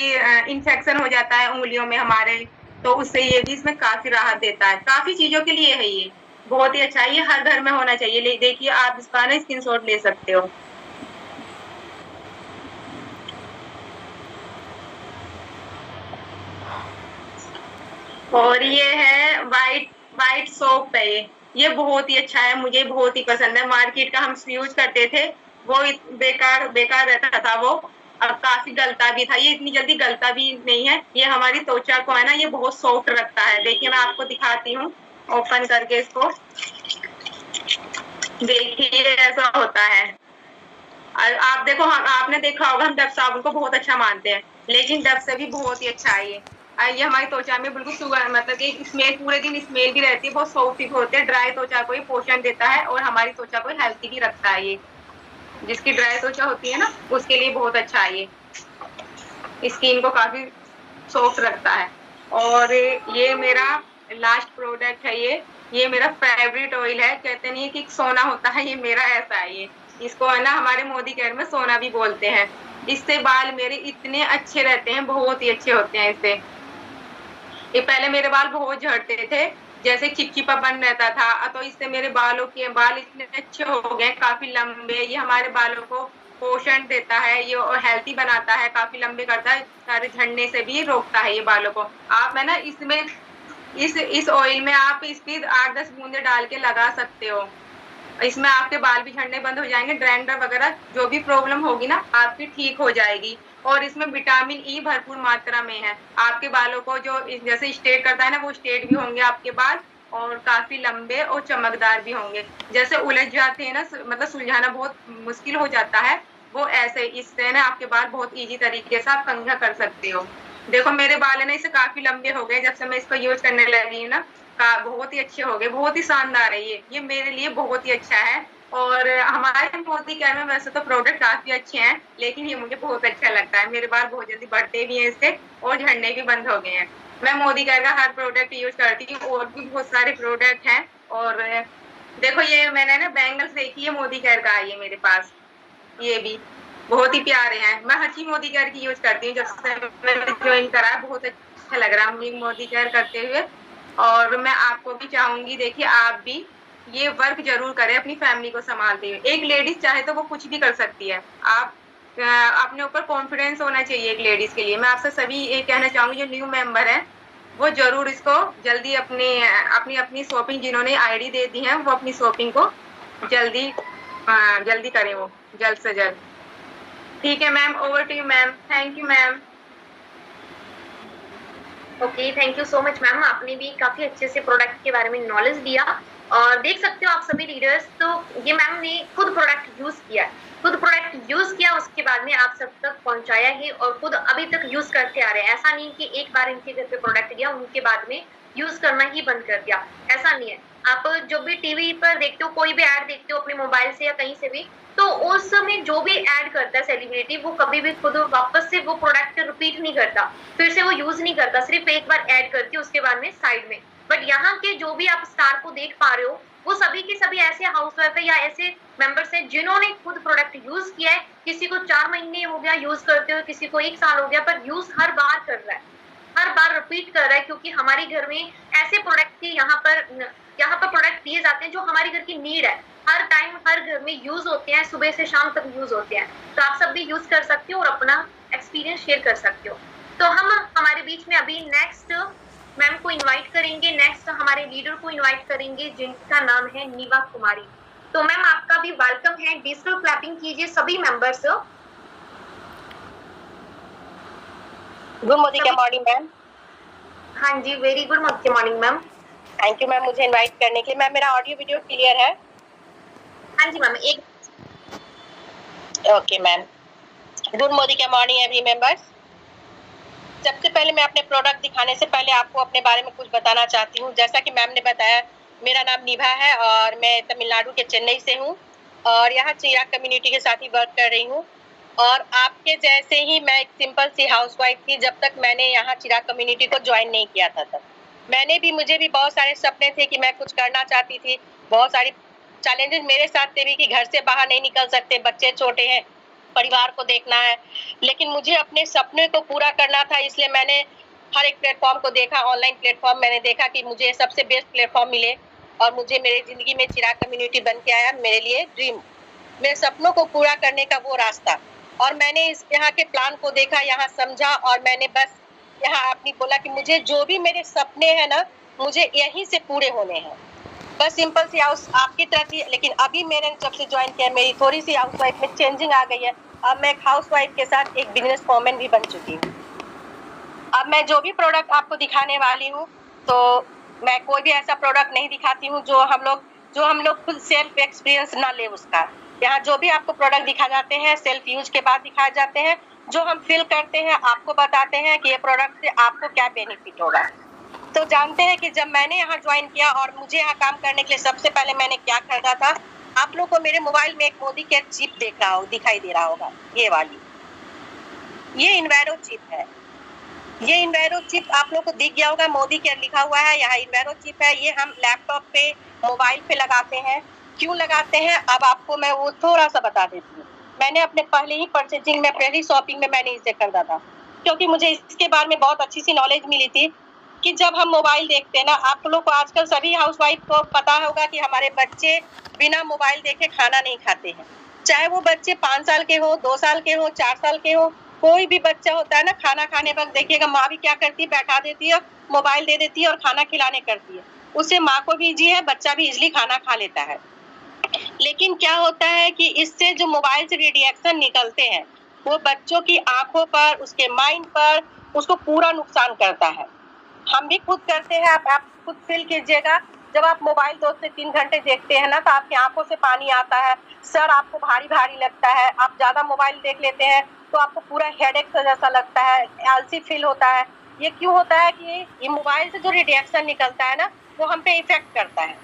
इन्फेक्शन हो जाता है उंगलियों में हमारे, तो उससे ये भी इसमें काफी राहत देता है, काफी चीजों के लिए है ये, बहुत ही अच्छा है, ये हर घर में होना चाहिए। देखिए आप इसका ना स्क्रीनशॉट ले सकते हो। और ये है वाइट सोप है ये बहुत ही अच्छा है, मुझे बहुत ही पसंद है, मार्केट का हम यूज करते थे, वो बेकार रहता था वो, अब काफी गलता भी था, ये इतनी जल्दी गलता भी नहीं है, ये हमारी त्वचा को है ना ये बहुत सॉफ्ट रखता है। देखिए मैं आपको दिखाती हूँ ओपन करके इसको, देखिए ऐसा होता है। आप देखो, आपने देखा होगा हम डव साबुन को बहुत अच्छा मानते हैं, लेकिन डव से भी बहुत ही अच्छा है ये हमारी त्वचा में बिल्कुल सुगर, मतलब कि स्मेल, पूरे दिन स्मेल भी रहती है, बहुत सॉफ्ट होते हैं, ड्राई त्वचा को ये पोषण देता है, और हमारी त्वचा को हेल्थी भी रखता है ये, जिसकी ड्राई त्वचा होती है ना उसके लिए बहुत अच्छा है ये, स्किन को काफी सॉफ्ट रखता है। और ये मेरा लास्ट प्रोडक्ट है ये मेरा फेवरेट ऑयल है, कहते नहीं है कि सोना होता है, ये मेरा ऐसा है ये, इसको है ना हमारे मोदी केयर में सोना भी बोलते हैं। इससे बाल मेरे इतने अच्छे रहते हैं, बहुत ही अच्छे होते हैं इससे। ये पहले मेरे बाल बहुत झड़ते थे, जैसे चिपचिपापन रहता था, तो इससे मेरे बाल इतने अच्छे हो गए, काफी लंबे, ये हमारे बालों को पोषण देता है ये, और हेल्थी बनाता है, काफी लंबे करता है, सारे झड़ने से भी रोकता है ये बालों को। आप है ना इसमें इस ऑयल में आप इसकी 8-10 बूंदे डाल के लगा सकते हो, इसमें आपके बाल भी झड़ने बंद हो जाएंगे, डैंड्रफ वगैरह जो भी प्रॉब्लम होगी ना आपकी ठीक हो जाएगी। और इसमें विटामिन ई भरपूर मात्रा में है, आपके बालों को जो जैसे स्ट्रेट करता है ना वो स्ट्रेट भी होंगे आपके बाल, और काफी लंबे और चमकदार भी होंगे। जैसे उलझ जाते हैं ना, मतलब सुलझाना बहुत मुश्किल हो जाता है, वो ऐसे इससे ना आपके बाल बहुत इजी तरीके से आप कंघा कर सकते हो। देखो मेरे बाल है ना इसे काफी लंबे हो गए जब से मैं इसको यूज करने लगी हूँ ना, बहुत ही अच्छे हो गए, बहुत ही शानदार है ये मेरे लिए बहुत ही अच्छा है। और हमारे मोदी केयर में वैसे तो प्रोडक्ट काफी अच्छे हैं, लेकिन ये मुझे बहुत अच्छा लगता है। मेरे बाल बहुत जल्दी बढ़ते भी हैं इससे और झड़ने भी बंद हो गए हैं। मैं मोदी केयर का हर प्रोडक्ट यूज करती हूँ, और भी बहुत सारे प्रोडक्ट हैं। और देखो ये मैंने ना बैंगल्स देखी है मोदी केयर का, ये मेरे पास ये भी बहुत ही प्यारे हैं। मैं हर चीज मोदी केयर की यूज करती हूँ, जब से मैंने ज्वाइन करा बहुत अच्छा लग रहा है मुझे मोदी केयर करते हुए। और मैं आपको भी चाहूंगी, देखिए आप भी ये वर्क जरूर करें अपनी फैमिली को संभालते हुए। एक लेडीज चाहे तो वो कुछ भी कर सकती है। आप अपने ऊपर कॉन्फिडेंस होना चाहिए एक लेडीज के लिए। मैं आपसे सभी ये कहना चाहूंगी जो न्यू मेंबर है वो जरूर इसको जल्दी अपनी अपनी शॉपिंग जिन्होंने आईडी दे दी है वो अपनी शॉपिंग को जल्दी करें, वो जल्द से जल्द। ठीक है ma'am, over to you ma'am. Thank you ma'am. Okay, thank you so much ma'am, आपने भी काफी अच्छे से प्रोडक्ट के बारे में नॉलेज दिया। और देख सकते हो आप सभी रीडर्स, तो ये मैम ने खुद प्रोडक्ट यूज किया, उसके बाद में आप सब तक पहुंचाया है और खुद अभी तक यूज करते आ रहे हैं। ऐसा नहीं कि एक बार इनके घर पे प्रोडक्ट गया उनके बाद में यूज करना ही बंद कर दिया, ऐसा नहीं है। आप जो भी टीवी पर देखते हो, कोई भी ऐड देखते हो अपने मोबाइल से या कहीं से भी, तो उस समय जो भी ऐड करता है सेलिब्रिटी, वो कभी भी खुद वापस से वो प्रोडक्ट रिपीट नहीं करता, फिर से वो यूज नहीं करता, सिर्फ एक बार ऐड करके उसके बाद में साइड में। बट यहाँ के जो भी आप स्टार को देख पा रहे हो, वो सभी के सभी ऐसे हाउसवाइफ है या ऐसे मेंबर्स हैं जिन्होंने खुद प्रोडक्ट यूज किया है। किसी को 4 महीने हो गया यूज करते हुए, किसी को 1 साल हो गया, पर यूज हर बार कर रहा है, हर बार रिपीट कर रहा है, क्योंकि हमारे घर में ऐसे प्रोडक्ट यहाँ पर प्रोडक्ट दिए जाते हैं जो हमारे घर की नीड है, हर टाइम हर घर में यूज होते हैं, सुबह से शाम तक यूज होते हैं। तो आप सब भी यूज कर सकते हो और अपना एक्सपीरियंस शेयर कर सकते हो। तो हम हमारे बीच में अभी नेक्स्ट मैम को इनवाइट करेंगे, नेक्स्ट हमारे लीडर को इनवाइट करेंगे जिनका नाम है नीवा कुमारी। तो मैम आपका भी वेलकम है, डिजिटल क्लैपिंग कीजिए सभी मेंबर्स। Good morning ma'am. हाँ जी, very good morning ma'am. Thank you ma'am मुझे इनवाइट करने के लिए। मैम मेरा ऑडियो वीडियो क्लियर है? हाँ जी मैम, एक okay ma'am. Good morning every members. सबसे पहले मैं अपने प्रोडक्ट दिखाने से पहले आपको अपने बारे में कुछ बताना चाहती हूँ। जैसा कि मैम ने बताया, मेरा नाम निभा है और मैं तमिलनाडु के चेन्नई से हूँ और यहाँ चिराग कम्युनिटी के साथ ही वर्क कर रही हूँ। और आपके जैसे ही मैं एक सिंपल सी हाउसवाइफ थी जब तक मैंने यहाँ चिराग कम्युनिटी को ज्वाइन नहीं किया था। तब मुझे भी बहुत सारे सपने थे कि मैं कुछ करना चाहती थी। बहुत सारी चैलेंजेस मेरे साथ थे भी कि घर से बाहर नहीं निकल सकते, बच्चे छोटे हैं, परिवार को देखना है, लेकिन मुझे अपने सपने को पूरा करना था। इसलिए मैंने हर एक प्लेटफॉर्म को देखा, ऑनलाइन प्लेटफॉर्म मैंने देखा कि मुझे सबसे बेस्ट प्लेटफॉर्म मिले और मुझे मेरी ज़िंदगी में चिराग कम्युनिटी बन के आया मेरे लिए ड्रीम, मेरे सपनों को पूरा करने का वो रास्ता। और मैंने इस यहाँ के प्लान को देखा, यहाँ समझा और मैंने बस यहाँ अपनी बोला कि मुझे जो भी मेरे सपने हैं ना, मुझे यहीं से पूरे होने हैं। बस सिंपल सी हाउस आपकी तरह थी, लेकिन अभी मैंने जब से ज्वाइन किया मेरी थोड़ी सी हाउस वाइफ में चेंजिंग आ गई है। अब मैं एक हाउस वाइफ के साथ एक बिजनेस वूमेन भी बन चुकी हूँ। अब मैं जो भी प्रोडक्ट आपको दिखाने वाली हूँ, तो मैं कोई भी ऐसा प्रोडक्ट नहीं दिखाती हूँ जो हम लोग खुद सेल्फ एक्सपीरियंस ना ले उसका। यहाँ जो भी आपको प्रोडक्ट दिखा जाते हैं सेल्फ यूज के बाद दिखाए जाते हैं, जो हम फील करते हैं आपको बताते हैं कि ये प्रोडक्ट से आपको क्या बेनिफिट होगा। तो जानते हैं कि जब मैंने यहाँ ज्वाइन किया और मुझे यहाँ काम करने के लिए सबसे पहले मैंने क्या खरीदा था, आप लोग को मेरे मोबाइल में एक मोदी केयर चिप दिखाई दे रहा होगा, ये वाली, ये इन्वायरो चिप है। ये इन्वायरो चिप आप लोग को दिख गया होगा, मोदी केयर लिखा हुआ है, यहाँ इन्वायरो चिप है। ये हम लैपटॉप पे, मोबाइल पे लगाते हैं। क्यों लगाते हैं अब आपको मैं वो थोड़ा सा बता देती हूँ। मैंने अपने पहले ही परचेजिंग में, पहली शॉपिंग में मैंने इसे खरीदा था, क्योंकि मुझे इसके बारे में बहुत अच्छी सी नॉलेज मिली थी कि जब हम मोबाइल देखते हैं ना, आप लोग को आजकल सभी हाउसवाइफ को पता होगा कि हमारे बच्चे बिना मोबाइल देखे खाना नहीं खाते हैं। चाहे वो बच्चे 5 साल के हो, 2 साल के हो, 4 साल के हो, कोई भी बच्चा होता है ना, खाना खाने वक्त देखिएगा माँ भी क्या करती है, बैठा देती है, मोबाइल दे देती है और खाना खिलाने करती है। उससे माँ को भी इजी है, बच्चा भी इजिली खाना खा लेता है। लेकिन क्या होता है कि इससे जो मोबाइल से रेडिएशन निकलते हैं वो बच्चों की आंखों पर, उसके माइंड पर, उसको पूरा नुकसान करता है। हम भी खुद करते हैं, आप खुद फील कीजिएगा जब आप मोबाइल 2 से 3 घंटे देखते हैं ना तो आपकी आंखों से पानी आता है, सर आपको भारी भारी लगता है, आप ज़्यादा मोबाइल देख लेते हैं तो आपको पूरा हेडेक जैसा लगता है, आलसी फील होता है। ये क्यों होता है कि ये मोबाइल से जो रेडिएशन निकलता है ना वो हम पे इफेक्ट करता है,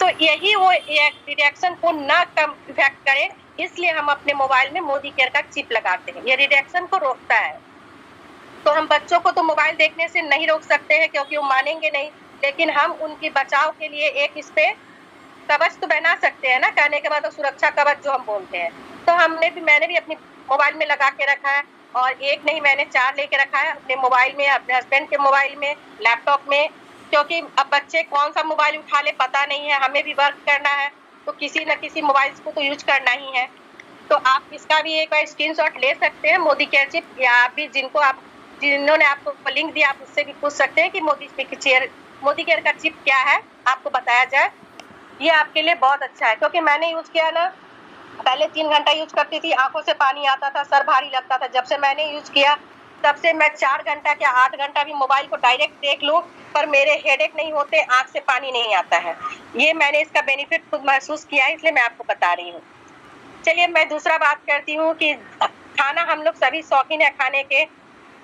तो यही वो रेडिएक्शन को ना कम इफेक्ट करे, इसलिए हम अपने मोबाइल में मोदी केयर का चिप लगाते हैं। ये रेडिएक्शन को रोकता है। तो हम बच्चों को तो मोबाइल देखने से नहीं रोक सकते हैं क्योंकि वो मानेंगे नहीं, लेकिन हम उनकी बचाव के लिए एक इस पे कवच तो बना सकते हैं ना, कहने के बाद तो सुरक्षा कवच जो हम बोलते हैं। तो मैंने भी अपनी मोबाइल में लगा के रखा है, और एक नहीं मैंने 4 लेके रखा है अपने मोबाइल में, अपने हस्बैंड के मोबाइल में, लैपटॉप में, क्योंकि अब बच्चे कौन सा मोबाइल उठा ले पता नहीं है, हमें भी वर्क करना है तो किसी न किसी मोबाइल को तो यूज करना ही है। तो आप इसका भी एक बार स्क्रीनशॉट ले सकते हैं, मोदी केयर चिप, या आप भी जिन्होंने आपको लिंक दिया आप उससे भी पूछ सकते हैं कि मोदी केयर का चिप क्या है, आपको बताया जाए। ये आपके लिए बहुत अच्छा है, क्योंकि मैंने यूज किया ना, पहले 3 घंटा यूज करती थी, आंखों से पानी आता था, सर भारी लगता था। जब से मैंने यूज किया तब से मैं 4 घंटा या 8 घंटा भी मोबाइल को डायरेक्ट देख लूं पर मेरे हेडेक नहीं होते, आंख से पानी नहीं आता है। ये मैंने इसका बेनिफिट खुद महसूस किया है, इसलिए मैं आपको बता रही हूँ। चलिए मैं दूसरा बात करती हूँ कि खाना, हम लोग सभी शौकीन है खाने के।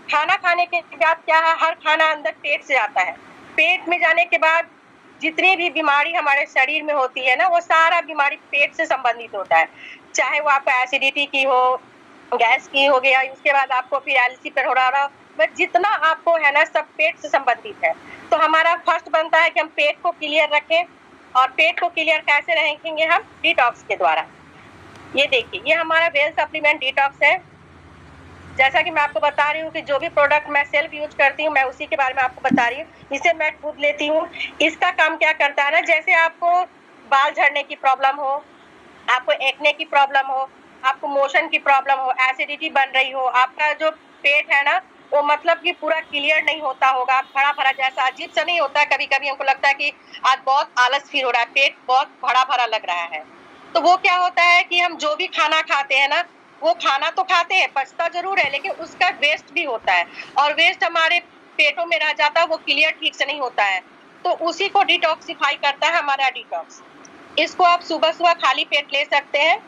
खाना खाने के बाद क्या है, हर खाना अंदर पेट से आता है। पेट में जाने के बाद जितनी भी बीमारी हमारे शरीर में होती है ना, वो सारा बीमारी पेट से संबंधित होता है। चाहे वो आपको एसिडिटी की हो, गैस की हो गया, उसके बाद आपको फिर एलसी पर हो रहा, बट जितना आपको है ना सब पेट से संबंधित है। तो हमारा फर्स्ट बनता है कि हम पेट को क्लियर रखें, और पेट को क्लियर कैसे रखेंगे हम? डिटॉक्स के द्वारा। ये देखिए, ये हमारा वेल सप्लीमेंट डिटॉक्स है। जैसा कि मैं आपको बता रही हूँ कि जो भी प्रोडक्ट मैं सेल्फ यूज करती हूँ मैं उसी के बारे में आपको बता रही हूँ। इसे मैं खुद लेती हूँ। इसका काम क्या करता है ना, जैसे आपको बाल झड़ने की प्रॉब्लम हो, आपको एक्ने की प्रॉब्लम हो, आपको मोशन की प्रॉब्लम हो, एसिडिटी बन रही हो, आपका जो पेट है ना वो मतलब कि पूरा क्लियर नहीं होता होगा, भरा भरा जैसा अजीब सा नहीं होता है, कभी कभी हमको लगता है कि आज बहुत आलस फील हो रहा है, पेट बहुत भरा भरा लग रहा है। तो वो क्या होता है कि हम जो भी खाना खाते हैं ना, वो खाना तो खाते हैं, पचता जरूर है, लेकिन उसका वेस्ट भी होता है, और वेस्ट हमारे पेटों में रह जाता है, वो क्लियर ठीक से नहीं होता है। तो उसी को डिटॉक्सिफाई करता है हमारा डिटॉक्स। इसको आप सुबह सुबह खाली पेट ले सकते हैं,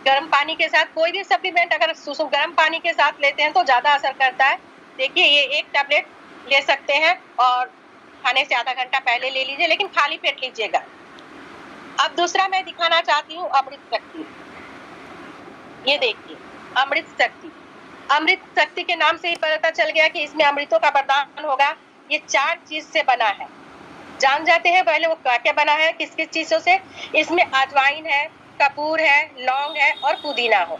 गर्म पानी के साथ। कोई भी सप्लीमेंट अगर गर्म पानी के साथ लेते हैं तो ज्यादा असर करता है। देखिए, ये 1 टैबलेट ले सकते हैं, और खाने से आधा घंटा पहले ले लीजिए, लेकिन खाली पेट लीजिएगा। अब दूसरा मैं दिखाना चाहती हूँ अमृत शक्ति। ये देखिए, अमृत शक्ति। अमृत शक्ति के नाम से ही पता चल गया कि इसमें अमृतों का वरदान होगा। ये 4 चीज से बना है। जान जाते हैं पहले वो क्या क्या बना है, किस किस चीजों से। इसमें अजवाइन है, कपूर है, लौंग है और पुदीना हो।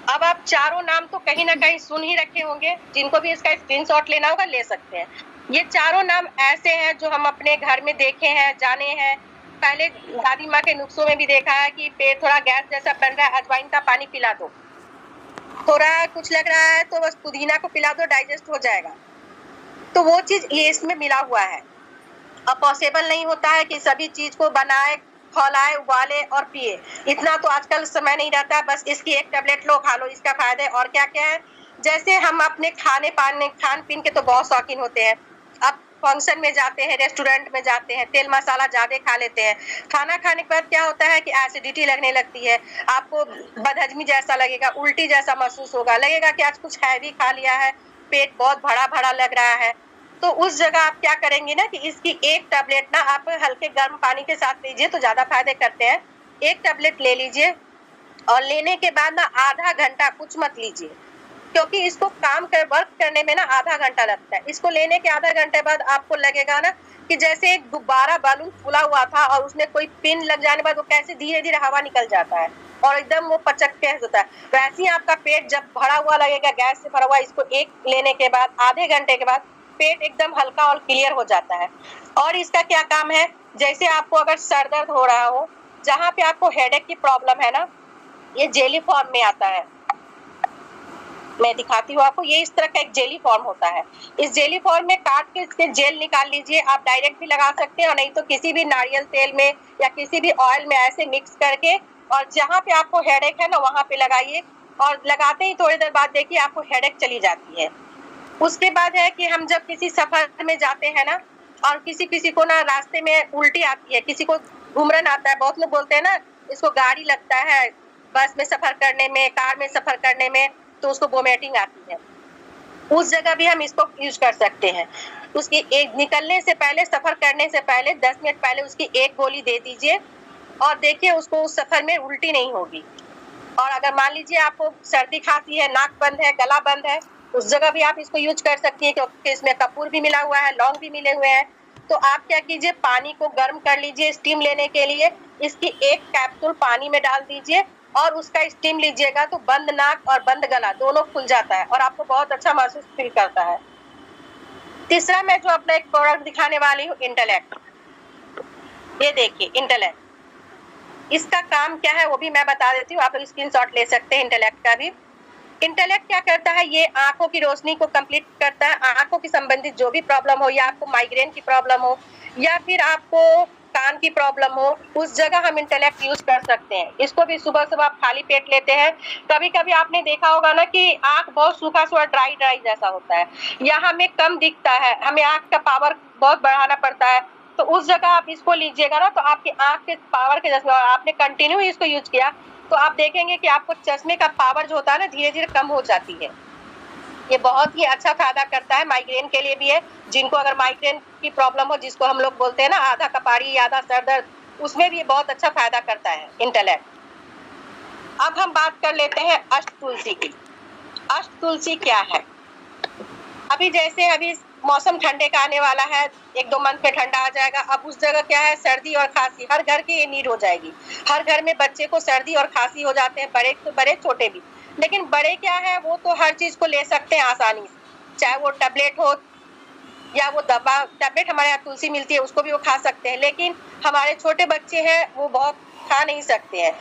अब आप चारों नाम तो कहीं ना कहीं सुन ही रखे होंगे, जिनको भी इसका स्क्रीनशॉट लेना होगा ले सकते हैं। ये चारों नाम ऐसे हैं जो हम अपने घर में देखे हैं, जाने हैं। पहले दादी माँ के नुस्खों में भी देखा है कि पेट थोड़ा गैस जैसा बन रहा है, अजवाइन का पानी पिला दो, थोड़ा कुछ लग रहा है तो बस पुदीना को पिला दो, डाइजेस्ट हो जाएगा। तो वो चीज ये इसमें मिला हुआ है। अब पॉसिबल नहीं होता है कि सभी चीज को बनाए, खौलाए, उबाले और पिए, इतना तो आजकल समय नहीं रहता है। बस इसकी 1 टैबलेट लो, खा लो, इसका फायदा है। और क्या क्या है, जैसे हम अपने खान पीन के तो बहुत शौकीन होते हैं। अब फंक्शन में जाते हैं, रेस्टोरेंट में जाते हैं, तेल मसाला ज्यादा खा लेते हैं। खाना खाने के बाद क्या होता है कि एसिडिटी लगने लगती है, आपको बदहजमी जैसा लगेगा, उल्टी जैसा महसूस होगा, लगेगा कि आज कुछ हैवी खा लिया है, पेट बहुत भरा भरा लग रहा है। तो उस जगह आप क्या करेंगे ना कि इसकी 1 टैबलेट ना आप हल्के गर्म पानी के साथ लीजिए तो ज्यादा फायदे करते हैं। 1 टैबलेट ले लीजिए, और लेने के बाद ना आधा घंटा कुछ मत लीजिए, क्योंकि इसको वर्क करने में ना आधा घंटा लगता है। इसको लेने के आधा घंटे बाद आपको लगेगा ना कि जैसे एक गुब्बारा बालून फूला हुआ था और उसमें कोई पिन लग जाने बाद वो कैसे धीरे धीरे हवा निकल जाता है और एकदम वो पचक के होता है, वैसे ही आपका पेट जब भरा हुआ लगेगा, गैस से भरा हुआ। इसको 1 लेने के बाद आधे घंटे के बाद पेट एकदम हल्का और क्लियर हो जाता है। और इसका क्या काम है, जैसे आपको अगर सर दर्द हो रहा हो, जहाँ पे आपको हेडेक की प्रॉब्लम है ना, ये जेली फॉर्म में आता है। मैं दिखाती हूँ आपको, ये इस तरह का एक जेली फॉर्म होता है। इस जेली फॉर्म में काट के इसके जेल निकाल लीजिए। आप डायरेक्ट भी लगा सकते हैं, और नहीं तो किसी भी नारियल तेल में या किसी भी ऑयल में ऐसे मिक्स करके, और जहाँ पे आपको हेडेक है ना वहाँ पे लगाइए, और लगाते ही थोड़ी देर बाद देखिए आपको हेडेक चली जाती है। उसके बाद है कि हम जब किसी सफर में जाते हैं ना, और किसी किसी को ना रास्ते में उल्टी आती है, किसी को घुमरन आता है। बहुत लोग बोलते हैं ना इसको गाड़ी लगता है बस में सफर करने में, कार में सफर करने में, तो उसको वोमिटिंग आती है। उस जगह भी हम इसको यूज कर सकते हैं। उसकी एक निकलने से पहले, सफर करने से पहले 10 मिनट पहले उसकी एक गोली दे दीजिए और देखिए उसको उस सफर में उल्टी नहीं होगी। और अगर मान लीजिए आपको सर्दी खांसी है, नाक बंद है, गला बंद है, उस जगह भी आप इसको यूज कर सकती हैं क्योंकि इसमें कपूर भी मिला हुआ है, लौंग भी मिले हुए हैं। तो आप क्या कीजिए, पानी को गर्म कर लीजिए स्टीम लेने के लिए, इसकी एक कैप्सूल पानी में डाल दीजिए और उसका स्टीम लीजिएगा तो बंद नाक और बंद गला दोनों खुल जाता है और आपको बहुत अच्छा महसूस फील करता है। तीसरा मैं जो अपना एक प्रोडक्ट दिखाने वाली हूँ, इंटेलेक्ट। ये देखिए इंटेलेक्ट, इसका काम क्या है वो भी मैं बता देती हूँ, आप लोग स्क्रीनशॉट ले सकते हैं इंटेलेक्ट का भी। इंटेलेक्ट क्या करता है, ये आंखों की रोशनी को कंप्लीट करता है। आंखों की संबंधित जो भी प्रॉब्लम हो, या आपको माइग्रेन की प्रॉब्लम हो या फिर आपको कान की प्रॉब्लम हो, उस जगह हम इंटेलेक्ट यूज कर सकते हैं। इसको भी सुबह सुबह आप खाली पेट लेते हैं। कभी कभी आपने देखा होगा ना कि आंख बहुत सूखा सूखा ड्राई ड्राई जैसा होता है या हमें कम दिखता है, हमें आंख का पावर बहुत बढ़ाना पड़ता है, तो उस जगह आप इसको लीजिएगा ना तो आपकी आंख के पावर के जैसे, और आपने कंटिन्यू इसको यूज किया तो आप देखेंगे कि आपको चश्मे का पावर जो होता है ना धीरे धीरे कम हो जाती है। ये बहुत ही अच्छा फायदा करता है, माइग्रेन के लिए भी है। जिनको अगर माइग्रेन की प्रॉब्लम हो, जिसको हम लोग बोलते हैं ना आधा कपाड़ी आधा सर दर्द, उसमें भी ये बहुत अच्छा फायदा करता है इंटेलेक्ट। अब हम बात कर लेते हैं अष्ट तुलसी की। अष्ट तुलसी क्या है? अभी जैसे अभी मौसम ठंडे का आने वाला है, 1-2 मंथ में ठंडा आ जाएगा। अब उस जगह क्या है, सर्दी और खांसी हर घर की ये नीड हो जाएगी। हर घर में बच्चे को सर्दी और खांसी हो जाते हैं, बड़े तो बड़े, छोटे भी। लेकिन बड़े क्या है, वो तो हर चीज को ले सकते हैं आसानी से, चाहे वो टैबलेट हो या वो दवा। टैबलेट हमारे यहाँ तुलसी मिलती है, उसको भी वो खा सकते हैं। लेकिन हमारे छोटे बच्चे हैं वो बहुत खा नहीं सकते हैं।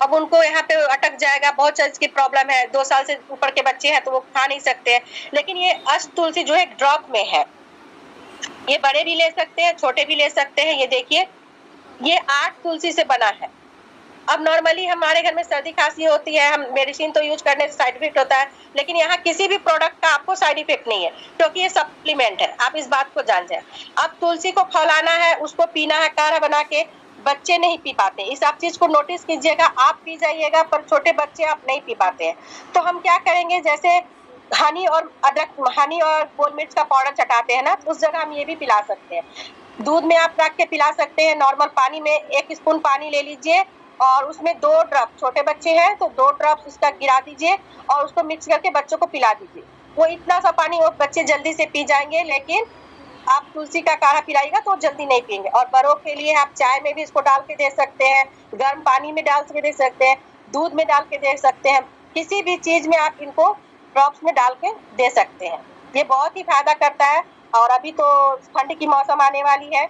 अब उनको यहाँ पे अटक जाएगा, बहुत चीज की प्रॉब्लम है, 2 साल से ऊपर के बच्चे हैं तो वो खा नहीं सकते हैं। लेकिन ये अष्ट तुलसी जो है ड्रॉप में है, ये बड़े भी ले सकते हैं, छोटे भी ले सकते हैं। ये देखिए, ये 8 तुलसी से बना है। अब नॉर्मली हमारे घर में सर्दी खांसी होती है, हम मेडिसिन तो यूज करने से साइड इफेक्ट होता है, लेकिन यहाँ किसी भी प्रोडक्ट का आपको साइड इफेक्ट नहीं है क्योंकि ये सप्लीमेंट है। आप इस बात को जान जाए। अब तुलसी को खौलाना है, उसको पीना है काढ़ा बना के। बच्चे नहीं पी पाते, इस आप चीज को नोटिस कीजिएगा। आप पी जाइएगा पर छोटे बच्चे आप नहीं पी पाते हैं। तो हम क्या करेंगे, जैसे हनी और अदरक, हनी और गोल मिर्च का पाउडर चटाते हैं ना, उस जगह हम ये भी पिला सकते हैं। दूध में आप रख के पिला सकते हैं। नॉर्मल पानी में 1 स्पून पानी ले लीजिए और उसमें 2 ड्रॉप, छोटे बच्चे हैं तो 2 ड्रॉप उसका गिरा दीजिए और उसको मिक्स करके बच्चों को पिला दीजिए। वो इतना सा पानी वो बच्चे जल्दी से पी जाएंगे, लेकिन आप तुलसी का काढ़ा पिलाइएगा तो जल्दी नहीं पिएंगे। और बड़ों के लिए आप चाय में भी इसको डाल के दे सकते हैं, गर्म पानी में डाल के दे सकते हैं, दूध में डाल के दे सकते हैं, किसी भी चीज में आप इनको ड्रॉप्स में डाल के दे सकते हैं। ये बहुत ही फायदा करता है। और अभी तो ठंड की मौसम आने वाली है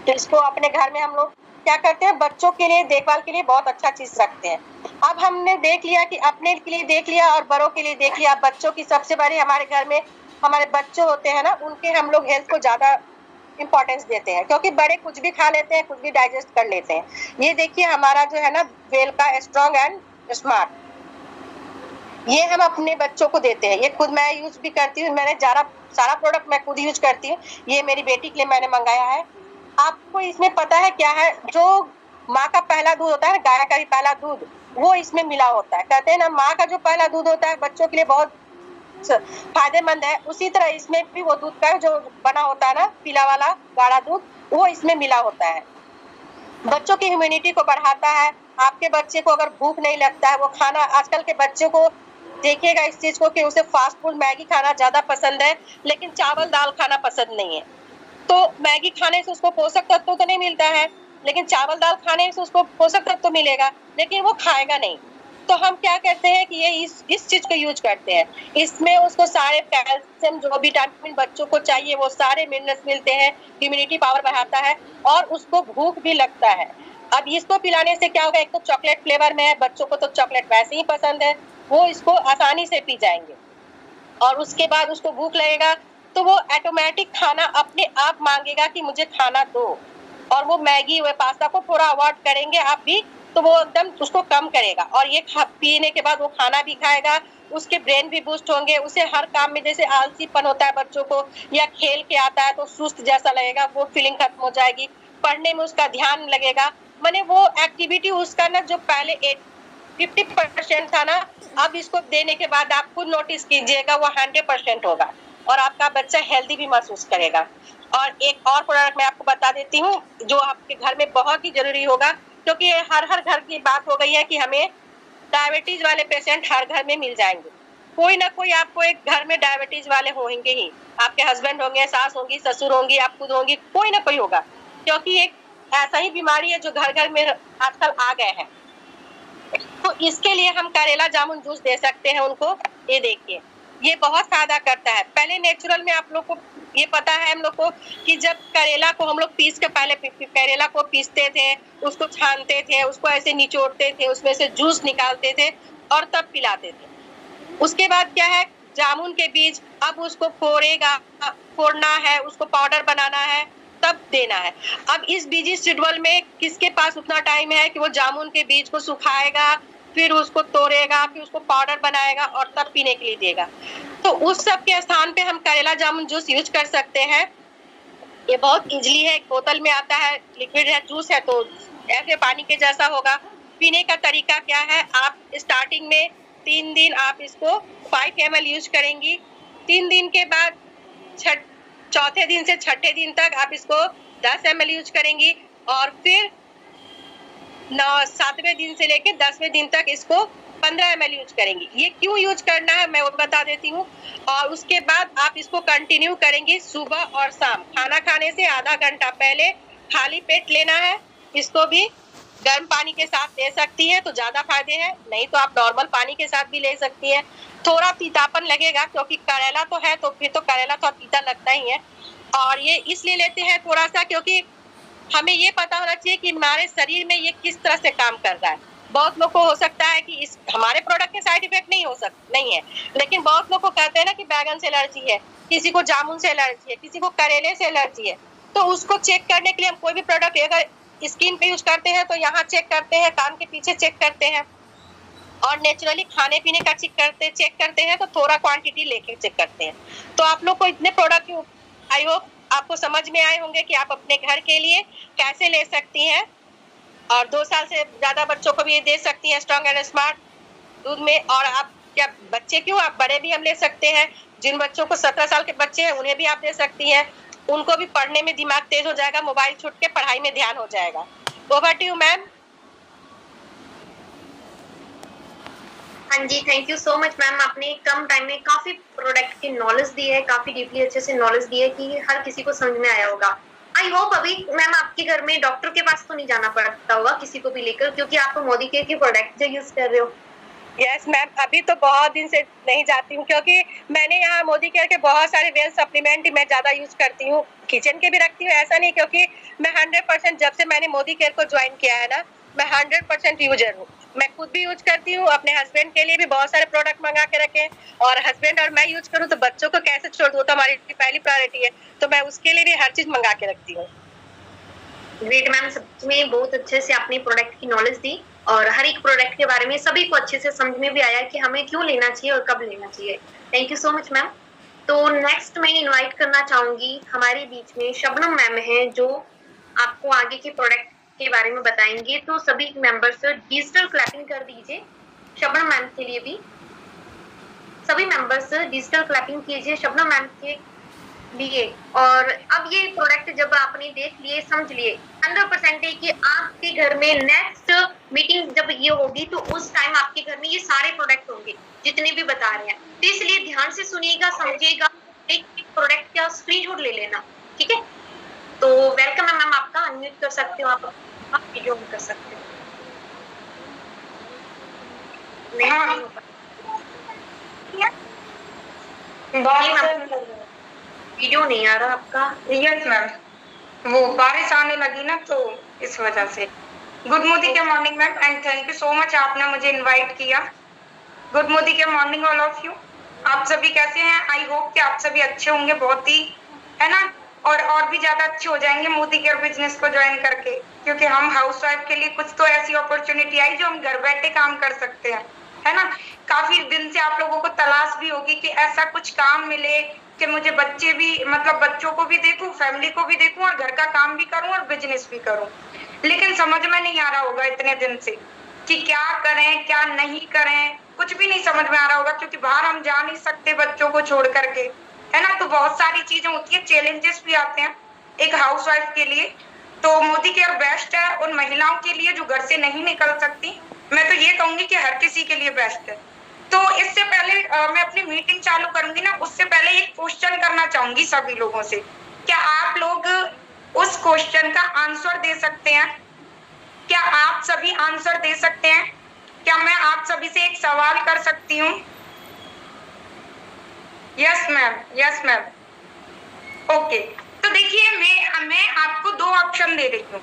तो इसको अपने घर में हम लोग क्या करते हैं, बच्चों के लिए देखभाल के लिए बहुत अच्छा चीज रखते हैं। अब हमने देख लिया कि अपने के लिए देख लिया और बड़ों के लिए देख लिया। बच्चों की सबसे बड़ी, हमारे घर में हमारे बच्चे होते हैं ना, उनके हम लोग हेल्थ को ज्यादा इंपॉर्टेंस देते हैं क्योंकि बड़े कुछ भी खा लेते हैं, कुछ भी डाइजेस्ट कर लेते हैं। ये देखिए हमारा जो है ना वेल का स्ट्रॉन्ग एंड स्मार्ट, ये हम अपने बच्चों को देते हैं। ये खुद मैं यूज भी करती हूँ, मैंने सारा प्रोडक्ट मैं खुद यूज करती हूँ। ये मेरी बेटी के लिए मैंने मंगाया है। आपको इसमें पता है क्या है, जो माँ का पहला दूध होता है ना, गाय का भी पहला दूध, वो इसमें मिला होता है। कहते हैं ना माँ का जो पहला दूध होता है बच्चों के लिए बहुत फायदेमंद है, उसी तरह इसमें भी वो दूध का जो बना होता है ना, पीला वाला गाढ़ा दूध, वो इसमें मिला होता है। बच्चों की इम्यूनिटी को बढ़ाता है। आपके बच्चे को अगर भूख नहीं लगता है, वो खाना, आजकल के बच्चे को देखिएगा इस चीज को कि उसे फास्ट फूड मैगी खाना ज्यादा पसंद है, लेकिन चावल दाल खाना पसंद नहीं है। तो मैगी खाने से उसको पोषक तत्व तो नहीं मिलता है, लेकिन चावल दाल खाने से उसको पोषक तत्व तो मिलेगा, लेकिन वो खाएगा नहीं। तो हम क्या करते हैं कि ये इस चीज को यूज करते हैं। इसमें उसको सारे कैल्शियम, जो विटामिन बच्चों को चाहिए, वो सारे मिनरल्स मिलते हैं, इम्यूनिटी पावर बढ़ाता है और उसको भूख भी लगता है। अब इसको पिलाने से क्या होगा, एक तो चॉकलेट फ्लेवर में है, बच्चों को तो चॉकलेट वैसे ही पसंद है, वो इसको आसानी से पी जाएंगे। और उसके बाद उसको भूख लगेगा तो वो ऑटोमेटिक खाना अपने आप मांगेगा कि मुझे खाना दो। और वो मैगी व पास्ता को थोड़ा अवॉइड करेंगे आप भी, तो वो एकदम उसको कम करेगा और ये पीने के बाद वो खाना भी खाएगा, उसके ब्रेन भी बूस्ट होंगे, उसे हर काम में जैसे आलसीपन होता है बच्चों को या खेल के आता है तो सुस्त जैसा लगेगा, वो फीलिंग खत्म हो जाएगी, पढ़ने में उसका ध्यान लगेगा। माने वो एक्टिविटी उसका ना जो पहले 50% था ना, अब इसको देने के बाद आप खुद नोटिस कीजिएगा वो 100% होगा और आपका बच्चा हेल्दी भी महसूस करेगा। और एक और प्रोडक्ट मैं आपको बता देती हूँ जो आपके घर में बहुत ही जरूरी होगा, क्योंकि हर घर की बात हो गई है कि हमें डायबिटीज वाले पेशेंट हर घर में मिल जाएंगे। कोई ना कोई आपको एक घर में डायबिटीज वाले होंगे ही, आपके हस्बैंड होंगे, सास होंगी, ससुर होंगी, आप खुद होंगी, कोई ना कोई होगा, क्योंकि एक ऐसा ही बीमारी है जो घर घर में आजकल आ गए हैं। तो इसके लिए हम करेला जामुन जूस दे सकते हैं उनको। ये देखिए, ये बहुत फायदा करता है। पहले नेचुरल में आप लोग को ये पता है हम लोग को कि जब करेला को हम लोग पीस के पहले करेला को पीसते थे, उसको छानते थे, उसको ऐसे निचोड़ते थे, उसमें से जूस निकालते थे और तब पिलाते थे। उसके बाद क्या है, जामुन के बीज, अब उसको फोड़ना है, उसको पाउडर बनाना है, तब देना है। अब इस बिजी शेड्यूल में किसके पास उतना टाइम है कि वो जामुन के बीज को सुखाएगा, फिर उसको तोड़ेगा, फिर उसको पाउडर बनाएगा और तब पीने के लिए देगा। तो उस सब के स्थान पे हम करेला जामुन जूस यूज कर सकते हैं। ये बहुत इजीली है, बोतल में आता है, लिक्विड है, जूस है, तो ऐसे पानी के जैसा होगा। पीने का तरीका क्या है, आप स्टार्टिंग में 3 दिन आप इसको 5 ml यूज करेंगी। 3 दिन के बाद चौथे दिन से छठे दिन तक आप इसको 10 ml यूज करेंगी और फिर 7वें दिन से लेकर 10वें दिन तक इसको 15 ml यूज करेंगी। ये क्यों यूज करना है मैं वो बता देती हूँ। और उसके बाद आप इसको कंटिन्यू करेंगी सुबह और शाम, खाना खाने से आधा घंटा पहले खाली पेट लेना है। इसको भी गर्म पानी के साथ ले सकती हैं तो ज्यादा फायदे हैं, नहीं तो आप नॉर्मल पानी के साथ भी ले सकती हैं। थोड़ा तीतापन लगेगा क्योंकि करेला तो है, तो फिर तो करेला थोड़ा तीता लगता ही है। और ये इसलिए लेते हैं थोड़ा सा क्योंकि हमें ये पता होना चाहिए कि हमारे शरीर में ये किस तरह से काम कर रहा है। बहुत लोग को हो सकता है कि इस हमारे प्रोडक्ट के साइड इफेक्ट नहीं है, लेकिन बहुत लोग को कहते हैं ना कि बैगन से एलर्जी है, किसी को जामुन से एलर्जी है, किसी को करेले से एलर्जी है। तो उसको चेक करने के लिए हम कोई भी प्रोडक्ट अगर स्किन पे यूज करते हैं तो यहाँ चेक करते हैं, कान के पीछे चेक करते हैं, और नेचुरली खाने पीने का चेक करते हैं तो थोड़ा क्वांटिटी लेके चेक करते हैं। तो आप लोग को इतने प्रोडक्ट आई होप आपको समझ में आए होंगे कि आप अपने घर के लिए कैसे ले सकती हैं। और 2 साल से ज्यादा बच्चों को भी ये दे सकती हैं स्ट्रॉन्ग एंड स्मार्ट दूध में। और आप क्या बच्चे क्यों, आप बड़े भी हम ले सकते हैं। जिन बच्चों को 17 साल के बच्चे हैं उन्हें भी आप दे सकती हैं, उनको भी पढ़ने में दिमाग तेज हो जाएगा, मोबाइल छूट के पढ़ाई में ध्यान हो जाएगा। Over to you ma'am. हाँ जी, thank you so much ma'am. आपने कम टाइम में काफी प्रोडक्ट की नॉलेज दी है, काफी डीपली अच्छे से नॉलेज दी है कि हर किसी को समझ में आया होगा। आई होप अभी मैम आपके घर में डॉक्टर के पास तो नहीं जाना पड़ता होगा किसी को भी लेकर, क्योंकि आप तो मोदी केयर के प्रोडक्ट जो यूज कर रहे हो। यस मैम, अभी तो बहुत दिन से नहीं जाती हूँ क्योंकि मैंने यहाँ मोदी केयर के बहुत सारे वेल सप्लीमेंट मैं ज्यादा यूज करती हूँ, किचन के भी रखती हूँ, ऐसा नहीं, क्योंकि मैं 100% जब से मैंने मोदी केयर को ज्वाइन किया है ना, मैं 100% यूजर हूँ। मैं खुद भी यूज करती हूँ, अपने हस्बैंड के लिए भी बहुत सारे प्रोडक्ट मंगा के रखे, और हस्बैंड और मैं यूज करूँ तो बच्चों को कैसे छोड़ दूँ, तो हमारी पहली प्रायोरिटी है, तो मैं उसके लिए भी हर चीज मंगा के रखती हूँ। ग्रेट मैम, सच में बहुत अच्छे से आपने प्रोडक्ट की नॉलेज दी और हर एक प्रोडक्ट के बारे में सभी को अच्छे से समझ में भी आया कि हमें क्यों लेना चाहिए और कब लेना चाहिए। Thank you so much ma'am. तो नेक्स्ट मैं इनवाइट करना चाहूंगी, हमारे बीच में शबनम मैम हैं जो आपको आगे के प्रोडक्ट के बारे में बताएंगे। तो सभी मेंबर्स डिजिटल क्लैपिंग कर दीजिए शबनम मैम के लिए भी। सभी मेंबर्स डिजिटल क्लैपिंग कीजिए शबनम मैम के लिए। और अब ये प्रोडक्ट जब आपने देख लिए, समझ लिए, 100% है कि आपके घर में नेक्स्ट मीटिंग जब ये होगी तो उस टाइम आपके घर में ये सारे प्रोडक्ट होंगे जितने भी बता रहे हैं। तो इसलिए ध्यान से सुनिएगा, समझिएगा, एक प्रोडक्ट का स्क्रीनशॉट ले लेना, ठीक है। तो वेलकम है मैम, आपका अनम्यूट कर सकते हो, आप वीडियो ऑन कर सकते हो। वीडियो नहीं आ रहा आपका। यस मैम, वो बारिश आने लगी ना तो इस वजह से। गुड मोदी के morning ma'am, and thank you so much, आपने मुझे इनवाइट किया। गुड मोदी के मॉर्निंग ऑल ऑफ यू। आप सभी कैसे हैं? आई होप कि आप सभी अच्छे होंगे, बहुत ही, है ना, और भी ज्यादा अच्छे हो जाएंगे मोदी केयर बिजनेस को ज्वाइन करके, क्योंकि हम हाउस वाइफ के लिए कुछ तो ऐसी अपॉर्चुनिटी आई जो हम घर बैठे काम कर सकते हैं, है ना। काफी दिन से आप लोगों को तलाश भी होगी कि ऐसा कुछ काम मिले कि मुझे बच्चे भी मतलब बच्चों को भी देखूं, फैमिली को भी देखूं और घर का काम भी करूं और बिजनेस भी करूं। लेकिन समझ में नहीं आ रहा होगा इतने दिन से कि क्या करें क्या नहीं करें, कुछ भी नहीं समझ में आ रहा होगा, क्योंकि बाहर हम जा नहीं सकते बच्चों को छोड़ करके, है ना। तो बहुत सारी चीजें होती है, चैलेंजेस भी आते हैं एक हाउसवाइफ के लिए। तो मोदी केयर बेस्ट है उन महिलाओं के लिए जो घर से नहीं निकल सकती। मैं तो ये कहूंगी कि हर किसी के लिए बेस्ट है। तो इससे पहले मैं अपनी मीटिंग चालू करूंगी ना, उससे पहले एक क्वेश्चन करना चाहूंगी सभी लोगों से। क्या आप लोग उस क्वेश्चन का आंसर दे सकते हैं? क्या आप सभी आंसर दे सकते हैं? क्या मैं आप सभी से एक सवाल कर सकती हूँ? Yes ma'am, yes ma'am. Okay, तो देखिए मैं आपको दो ऑप्शन दे रही हूँ,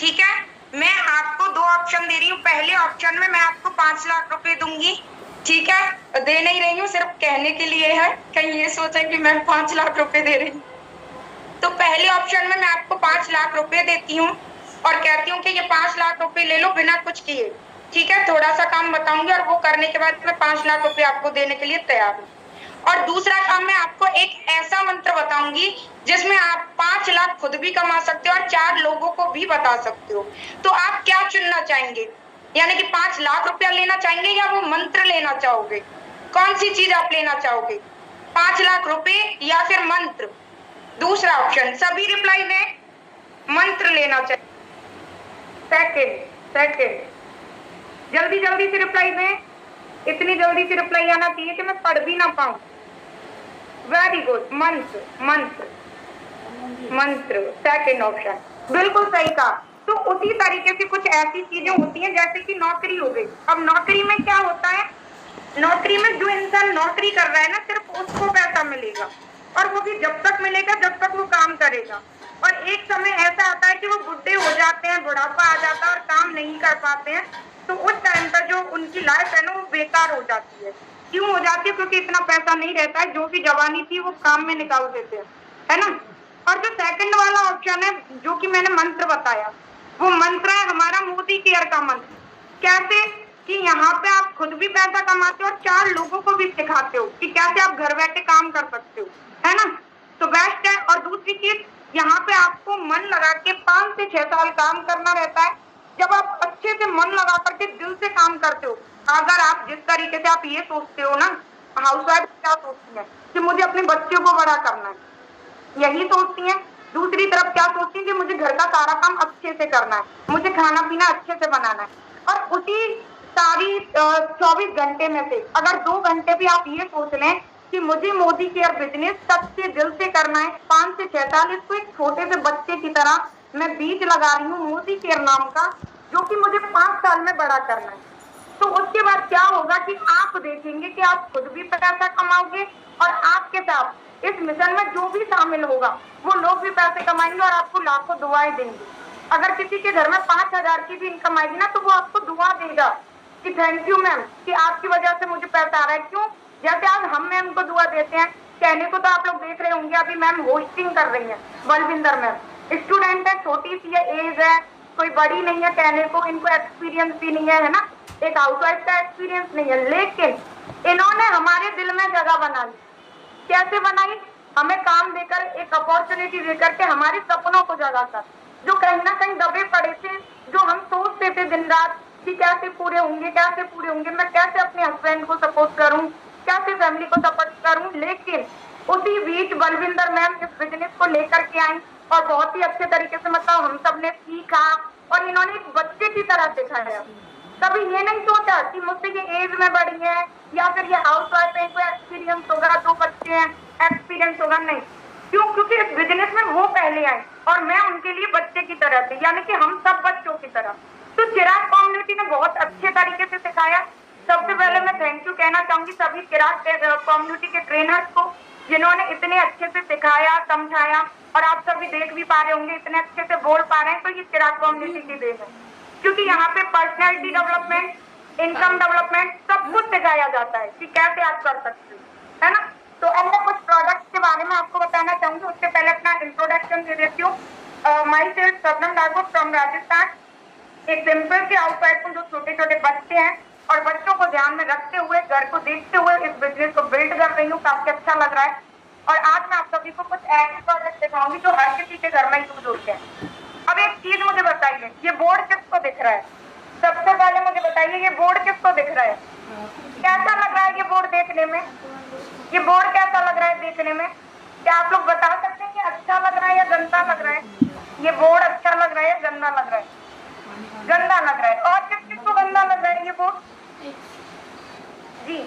ठीक है। मैं आपको दो ऑप्शन दे रही हूँ। पहले ऑप्शन में मैं आपको 5 लाख रुपए दूंगी, ठीक है। दे नहीं रही हूँ, सिर्फ कहने के लिए है, कहीं ये सोचा कि मैं 5 लाख रुपए दे रही हूँ। तो पहले ऑप्शन में मैं आपको 5 लाख रुपए देती हूँ और कहती हूँ कि ये 5 लाख रुपए ले लो बिना कुछ किए, ठीक है। थोड़ा सा काम बताऊंगी और वो करने के बाद मैं 5 लाख रुपए आपको देने के लिए तैयार हूँ। और दूसरा काम मैं आपको एक ऐसा मंत्र बताऊंगी जिसमें आप 5 लाख खुद भी कमा सकते हो और 4 लोगों को भी बता सकते हो। तो आप क्या चुनना चाहेंगे? यानी कि 5 लाख रुपया लेना चाहेंगे या वो मंत्र लेना चाहोगे? कौन सी चीज आप लेना चाहोगे, 5 लाख रुपए या फिर मंत्र? दूसरा ऑप्शन, सभी रिप्लाई में मंत्र लेना चाहिए। सेकंड जल्दी जल्दी से रिप्लाई में, इतनी जल्दी से रिप्लाई आना चाहिए कि मैं पढ़ भी ना पाऊं। वेरी गुड, मंत्र मंत्र मंत्र, सेकंड ऑप्शन बिल्कुल सही कहा। तो उसी तरीके से कुछ ऐसी चीजें होती हैं जैसे कि नौकरी हो गई। अब नौकरी में क्या होता है, नौकरी में जो इंसान नौकरी कर रहा है ना, सिर्फ उसको पैसा मिलेगा और वो भी जब तक मिलेगा जब तक वो काम करेगा। और एक समय ऐसा आता है कि वो बुढ़े हो जाते हैं, बुढ़ापा आ जाता है और काम नहीं कर पाते हैं। तो उस टाइम पर जो उनकी लाइफ है ना वो बेकार हो जाती है। क्यों हो जाती है? क्योंकि इतना पैसा नहीं रहता है, जो भी जवानी थी वो काम में निकाल देते हैं, है ना। और जो सेकंड वाला ऑप्शन है जो कि मैंने मंत्र बताया, वो मंत्र है हमारा मोदी केयर का मंत्र। कैसे कि यहाँ पे आप खुद भी पैसा कमाते हो और 4 लोगों को भी सिखाते हो कि कैसे आप घर बैठे काम कर सकते हो, है ना। तो बेस्ट है। और दूसरी चीज, यहाँ पे आपको मन लगा के 5 से 6 साल काम करना रहता है। जब आप अच्छे से मन लगा करके दिल से काम करते हो, अगर आप जिस तरीके से आप ये सोचते हो ना, हाउसवाइफ क्या सोचती है कि मुझे अपने बच्चे को बड़ा करना है, यही सोचती है। दूसरी तरफ क्या सोचती है कि मुझे घर का सारा काम अच्छे से करना है, मुझे खाना पीना अच्छे से बनाना है। और उसी सारी 24 घंटे में से अगर 2 घंटे भी आप ये सोच लें कि मुझे मोदी केयर बिजनेस सच्चे दिल से करना है, 5 से 6 साल इसको एक छोटे से बच्चे की तरह मैं बीज लगा रही हूँ मोदी केयर नाम का, जो कि मुझे 5 साल में बड़ा करना है। तो उसके बाद क्या होगा कि आप देखेंगे कि आप खुद भी पैसा कमाओगे और आपके साथ इस मिशन में जो भी शामिल होगा वो लोग भी पैसे कमाएंगे और आपको लाखों दुआएं देंगे। अगर किसी के घर में 5,000 की भी इनकम आएगी ना, तो वो आपको दुआ देगा कि थैंक यू मैम कि आपकी वजह से मुझे पैसा आ रहा है। क्यों? जैसे आज हम मैम को दुआ देते हैं, कहने को तो आप लोग देख रहे होंगे अभी मैम होस्टिंग कर रही है, बलविंदर मैम स्टूडेंट है, छोटी सी एज है, कोई बड़ी नहीं है, कहने को इनको एक्सपीरियंस भी नहीं है ना, एक हाउसवाइफ का एक्सपीरियंस नहीं है, लेकिन इन्होंने हमारे दिल में जगह बना ली। कैसे बनाई? हमें काम देकर, एक अपॉर्चुनिटी देकर के हमारे सपनों को जगा कर, जो कहीं ना कहीं दबे पड़े थे, जो हम सोचते थे दिन रात कि कैसे पूरे होंगे, कैसे पूरे होंगे, मैं कैसे अपने हस्बैंड को सपोर्ट करूं, कैसे फैमिली को सपोर्ट करूं। लेकिन उसी बीच बलविंदर मैम इस बिजनेस को लेकर के आई और बहुत ही अच्छे तरीके से मतलब हम सब ने सीखा और इन्होंने एक बच्चे की तरह सिखाया। कभी ये नहीं सोचा कि मुझसे ये एज में बड़ी है या फिर ये हाउसवाइफ है, कोई एक्सपीरियंस होगा, 2 बच्चे हैं, एक्सपीरियंस होगा, नहीं। क्यों? क्योंकि इस बिजनेस में वो पहले आए और मैं उनके लिए बच्चे की तरह थी, यानी कि हम सब बच्चों की तरह। तो चिराग कम्युनिटी ने बहुत अच्छे तरीके से सिखाया। सबसे पहले मैं थैंक यू कहना चाहूंगी सभी चिराग कम्युनिटी के ट्रेनर्स को, जिन्होंने इतने अच्छे से सिखाया, समझाया और आप सभी देख भी पा रहे होंगे इतने अच्छे से बोल पा रहे हैं, तो ये चिराग कम्युनिटी की देन है। क्योंकि यहाँ पे पर्सनैलिटी डेवलपमेंट, इनकम डेवलपमेंट सब कुछ सिखाया जाता है कि कैसे आप कर सकते हो, है ना। तो अब मैं कुछ प्रोडक्ट्स के बारे में आपको बताना चाहूंगी। उससे पहले अपना इंट्रोडक्शन दे देती हूँ। Myself Shabnam Dago from Rajasthan. एक सिंपल से हाउसवाइफ हूँ जो छोटे छोटे बच्चे हैं और बच्चों को ध्यान में रखते हुए, घर को देखते हुए इस बिजनेस को बिल्ड कर रही हूँ। काफी अच्छा लग रहा है। और आज मैं आप सभी को कुछ ऐसे प्रोडक्ट दिखाऊंगी जो हर किसी के घर में यूज होते हैं। अब एक चीज मुझे बताइए, ये बोर्ड किसको दिख रहा है? सबसे पहले मुझे बताइए, ये बोर्ड किसको दिख रहा है? कैसा लग रहा है ये बोर्ड देखने में? ये बोर्ड कैसा लग रहा है देखने में? क्या आप लोग बता सकते हैं कि अच्छा लग रहा है या गंदा लग रहा है? ये बोर्ड अच्छा लग रहा है या गंदा लग रहा है? गंदा लग रहा है। और किस किसको गंदा लग रहा है ये बोर्ड? जी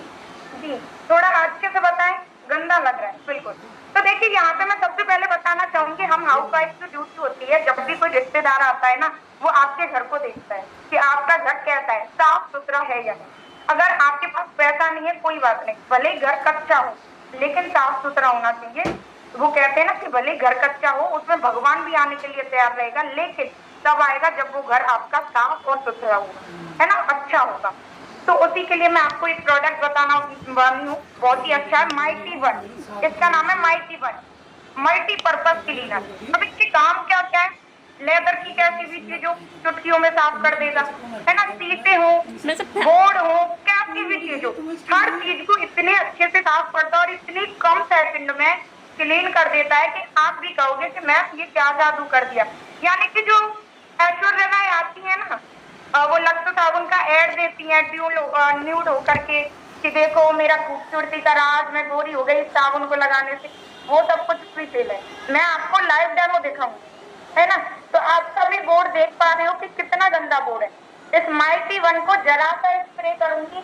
जी, थोड़ा अच्छे से बताएं। गंदा लग रहा है, बिल्कुल। तो देखिए, यहाँ पे मैं सबसे पहले बताना चाहूंगी, हम हाउस वाइफ की ड्यूटी होती है, जब भी कोई रिश्तेदार आता है ना, वो आपके घर को देखता है कि आपका घर कैसा है, साफ सुथरा है या नहीं। अगर आपके पास पैसा नहीं है, कोई बात नहीं, भले घर कच्चा हो लेकिन साफ सुथरा होना चाहिए। वो कहते हैं ना कि भले घर कच्चा हो, उसमें भगवान भी आने के लिए तैयार रहेगा, लेकिन तब आएगा जब वो घर आपका साफ और सुथरा होगा, है ना, अच्छा होगा। तो उसी के लिए मैं आपको एक प्रोडक्ट बताना वाली हूँ, बहुत ही अच्छा है, माइटी वन। इसका नाम है माइटी वन, मल्टीपर्पज क्लीनर। अब इसके काम क्या क्या है? लेदर की कैसी भी चीजों चुटकियों में साफ कर देगा, है ना, शीशे हो, बोर्ड हो, कैसी भी चीज हो, हर चीज को इतने अच्छे से साफ करता है और इतनी कम सेकंड में क्लीन कर देता है कि आप भी कहोगे कि मैम ये क्या जादू कर दिया। यानी कि जो ऐश्वर्या राय आती है ना, वो लक्स साबुन का ऐड देती है न्यूड हो करके कि देखो मेरा खूबसूरती का राज, मैं गोरी हो गई साबुन को लगाने से, वो सब कुछ फ्री फेल है। मैं आपको लाइव डेमो दिखाऊंगी, है ना। तो आप सभी बोर्ड देख पा रहे हो कि कितना गंदा बोर्ड है। इस माइटी वन को जरा सा स्प्रे करूंगी,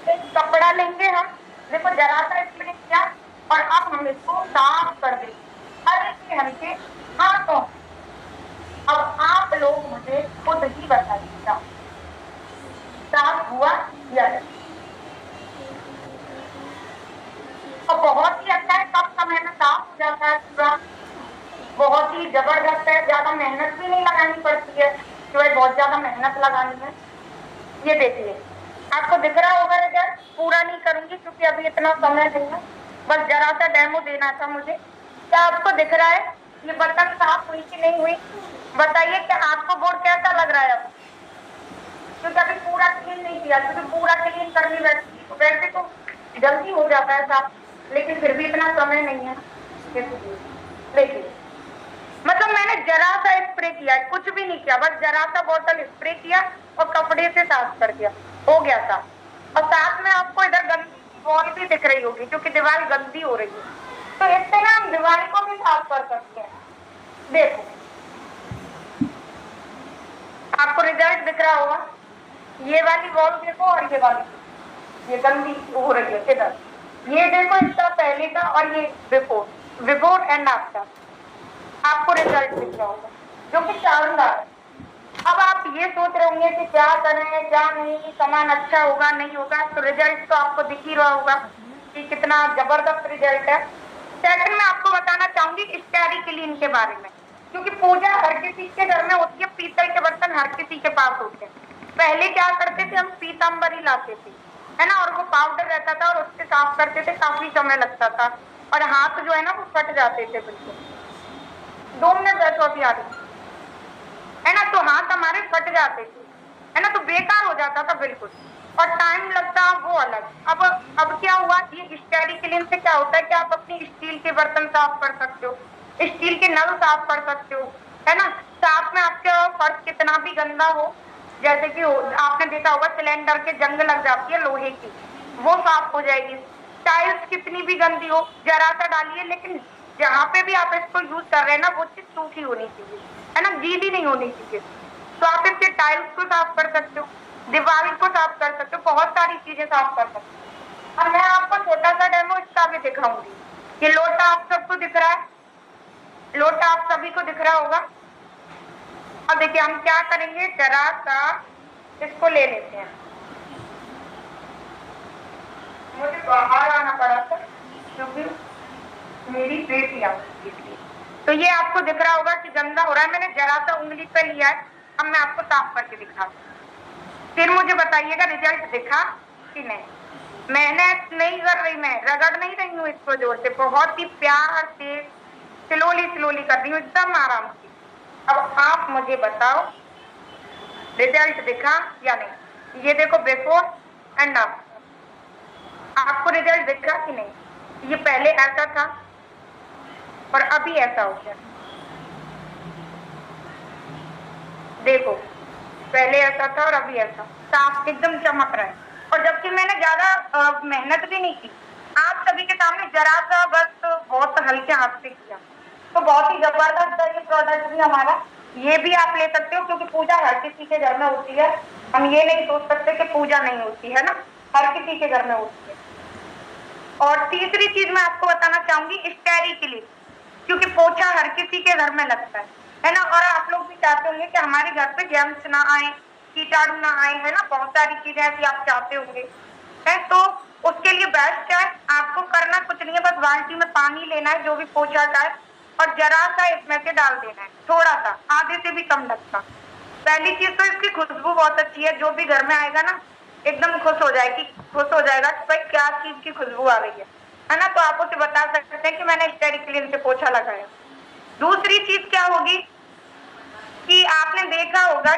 एक कपड़ा लेंगे हम, देखो जरा सा स्प्रे किया और अब हम इसको साफ कर देंगे हल्के हल्के हाथों। अब आप लोग मुझे खुद ही बताइएगा साफ हुआ या नहीं। और बहुत ही अच्छा है, कम समय में साफ हो जाता है पूरा, बहुत ही जबरदस्त है। ज्यादा मेहनत भी नहीं लगानी पड़ती है, जो है बहुत ज्यादा मेहनत लगानी है। ये देखिए, आपको दिख रहा होगा रिजल्ट। पूरा नहीं करूंगी क्योंकि अभी इतना समय नहीं है, बस जरा सा डेमो देना था मुझे। क्या आपको दिख रहा है ये बर्तन साफ हुई कि नहीं हुई? बताइए, क्या आपको बोर्ड कैसा लग रहा है अब? क्योंकि अभी पूरा क्लीन नहीं किया, क्योंकि पूरा क्लीन करनी बैठी तो वैसे तो जल्दी हो जाता है साफ, लेकिन फिर भी इतना समय नहीं है। देखिए, मतलब मैंने जरा सा स्प्रे किया, कुछ भी नहीं किया, बस जरा सा बोतल स्प्रे किया और कपड़े से साफ कर दिया, हो गया साफ। और साथ में आपको इधर गंदी वॉल भी दिख रही होगी क्योंकि दीवार गंदी हो रही है, तो इससे ना हम दीवार को भी साफ कर सकते हैं। देखो, आपको रिजल्ट दिख रहा होगा। ये वाली वॉल देखो और ये वाली, ये गंदी हो रही है इधर। ये देखो इसका पहले का और ये बिफोर एंड आफ्टर, आपको रिजल्ट दिख रहा होगा जो कि शानदार है। अब आप ये सोच रहे होंगे कि क्या करें क्या नहीं, सामान अच्छा होगा नहीं होगा, तो रिजल्ट तो आपको दिख ही रहा होगा कि कितना जबरदस्त रिजल्ट है। सेकंड में आपको बताना चाहूंगी स्टेरी क्लीन के बारे में, क्योंकि पूजा हर किसी के घर में होती है, पीतल के बर्तन हर किसी के पास होते हैं। पहले क्या करते थे हम, पीताम्बरी लाते थे, है ना, और वो पाउडर रहता था और उससे साफ करते थे, काफी समय लगता था और हाथ जो है ना वो फट जाते थे बिल्कुल। 2 मिनट बैठो, अभी आ रही है ना, तो हाथ हमारे फट जाते थे, है ना, तो बेकार हो जाता था बिल्कुल और टाइम लगता वो अलग। अब क्या हुआ, ये स्टेरी क्लीन से क्या होता है कि आप अपनी स्टील के बर्तन साफ कर सकते हो, स्टील के नल साफ कर सकते हो, है ना। साथ में आपका फर्श कितना भी गंदा हो, जैसे कि आपने देखा होगा सिलेंडर के जंग लग जाती है लोहे की, वो साफ हो जाएगी। टाइल्स कितनी भी गंदी हो, जरा सा डालिए, लेकिन जहाँ पे भी आप इसको यूज कर रहे हैं ना वो चीज सूखी होनी चाहिए, है ना, गीली नहीं होनी चाहिए। तो आप इसके टाइल्स को साफ कर सकते हो, दीवार को साफ कर सकते हो, बहुत सारी चीजें साफ कर सकते हो। अब मैं आपको छोटा सा डेमो इसका भी दिखाऊंगी। ये लोटा आप सबको दिख रहा है, लोटा आप सभी को दिख रहा होगा। अब देखिए हम क्या करेंगे, जरा सा इसको ले लेते हैं। मुझे बाहर आना पड़ा था क्योंकि मेरी बेटी आ गई थी। तो ये आपको दिख रहा होगा कि गंदा हो रहा है, मैंने जरा सा उंगली पे लिया है। अब मैं आपको साफ करके दिखा, फिर मुझे बताइएगा रिजल्ट दिखा कि नहीं। मेहनत नहीं कर रही, मैं रगड़ नहीं रही हूँ इसको जोर से, बहुत ही प्यार से स्लोली कर रही हूँ, एकदम आराम से। अब आप मुझे बताओ रिजल्ट दिखा या नहीं? ये देखो बिफोर एंड आफ्टर, आपको रिजल्ट दिखा कि नहीं? ये पहले ऐसा था और अभी ऐसा हो गया। देखो पहले ऐसा था और अभी ऐसा, साफ एकदम चमक रहा है। और जबकि मैंने ज्यादा मेहनत भी नहीं की, आप सभी के सामने जरा सा बस बहुत हल्के हाथ से किया, तो बहुत ही जबरदस्त है ये प्रोडक्ट भी हमारा। ये भी आप ले सकते हो क्योंकि पूजा हर किसी के घर में होती है, हम ये नहीं सोच सकते कि पूजा नहीं होती है ना, हर किसी के घर में होती है। और तीसरी चीज मैं आपको बताना चाहूंगी, स्टेरी के लिए, क्योंकि पोछा हर किसी के घर में लगता है ना। और आप लोग भी चाहते होंगे कि हमारे घर पे जेम्स ना आए, कीटाणु ना आए, है ना, बहुत सारी चीजें ऐसी आप चाहते होंगे, है। तो उसके लिए बेस्ट क्या है, आपको करना कुछ नहीं है, बस बाल्टी में पानी लेना है जो भी पोछा का है, और जरा सा इसमें से डाल देना है, थोड़ा सा, आधे से भी कम लगता। पहली चीज तो इसकी खुशबू बहुत अच्छी है, जो भी घर में आएगा ना एकदम खुश हो जाएगा कि भाई क्या चीज की खुशबू आ रही है ना। तो आप उसे बता सकते हैं कि मैंने स्टेरी क्लीन से पोछा लगाया। दूसरी चीज क्या होगी कि आपने देखा होगा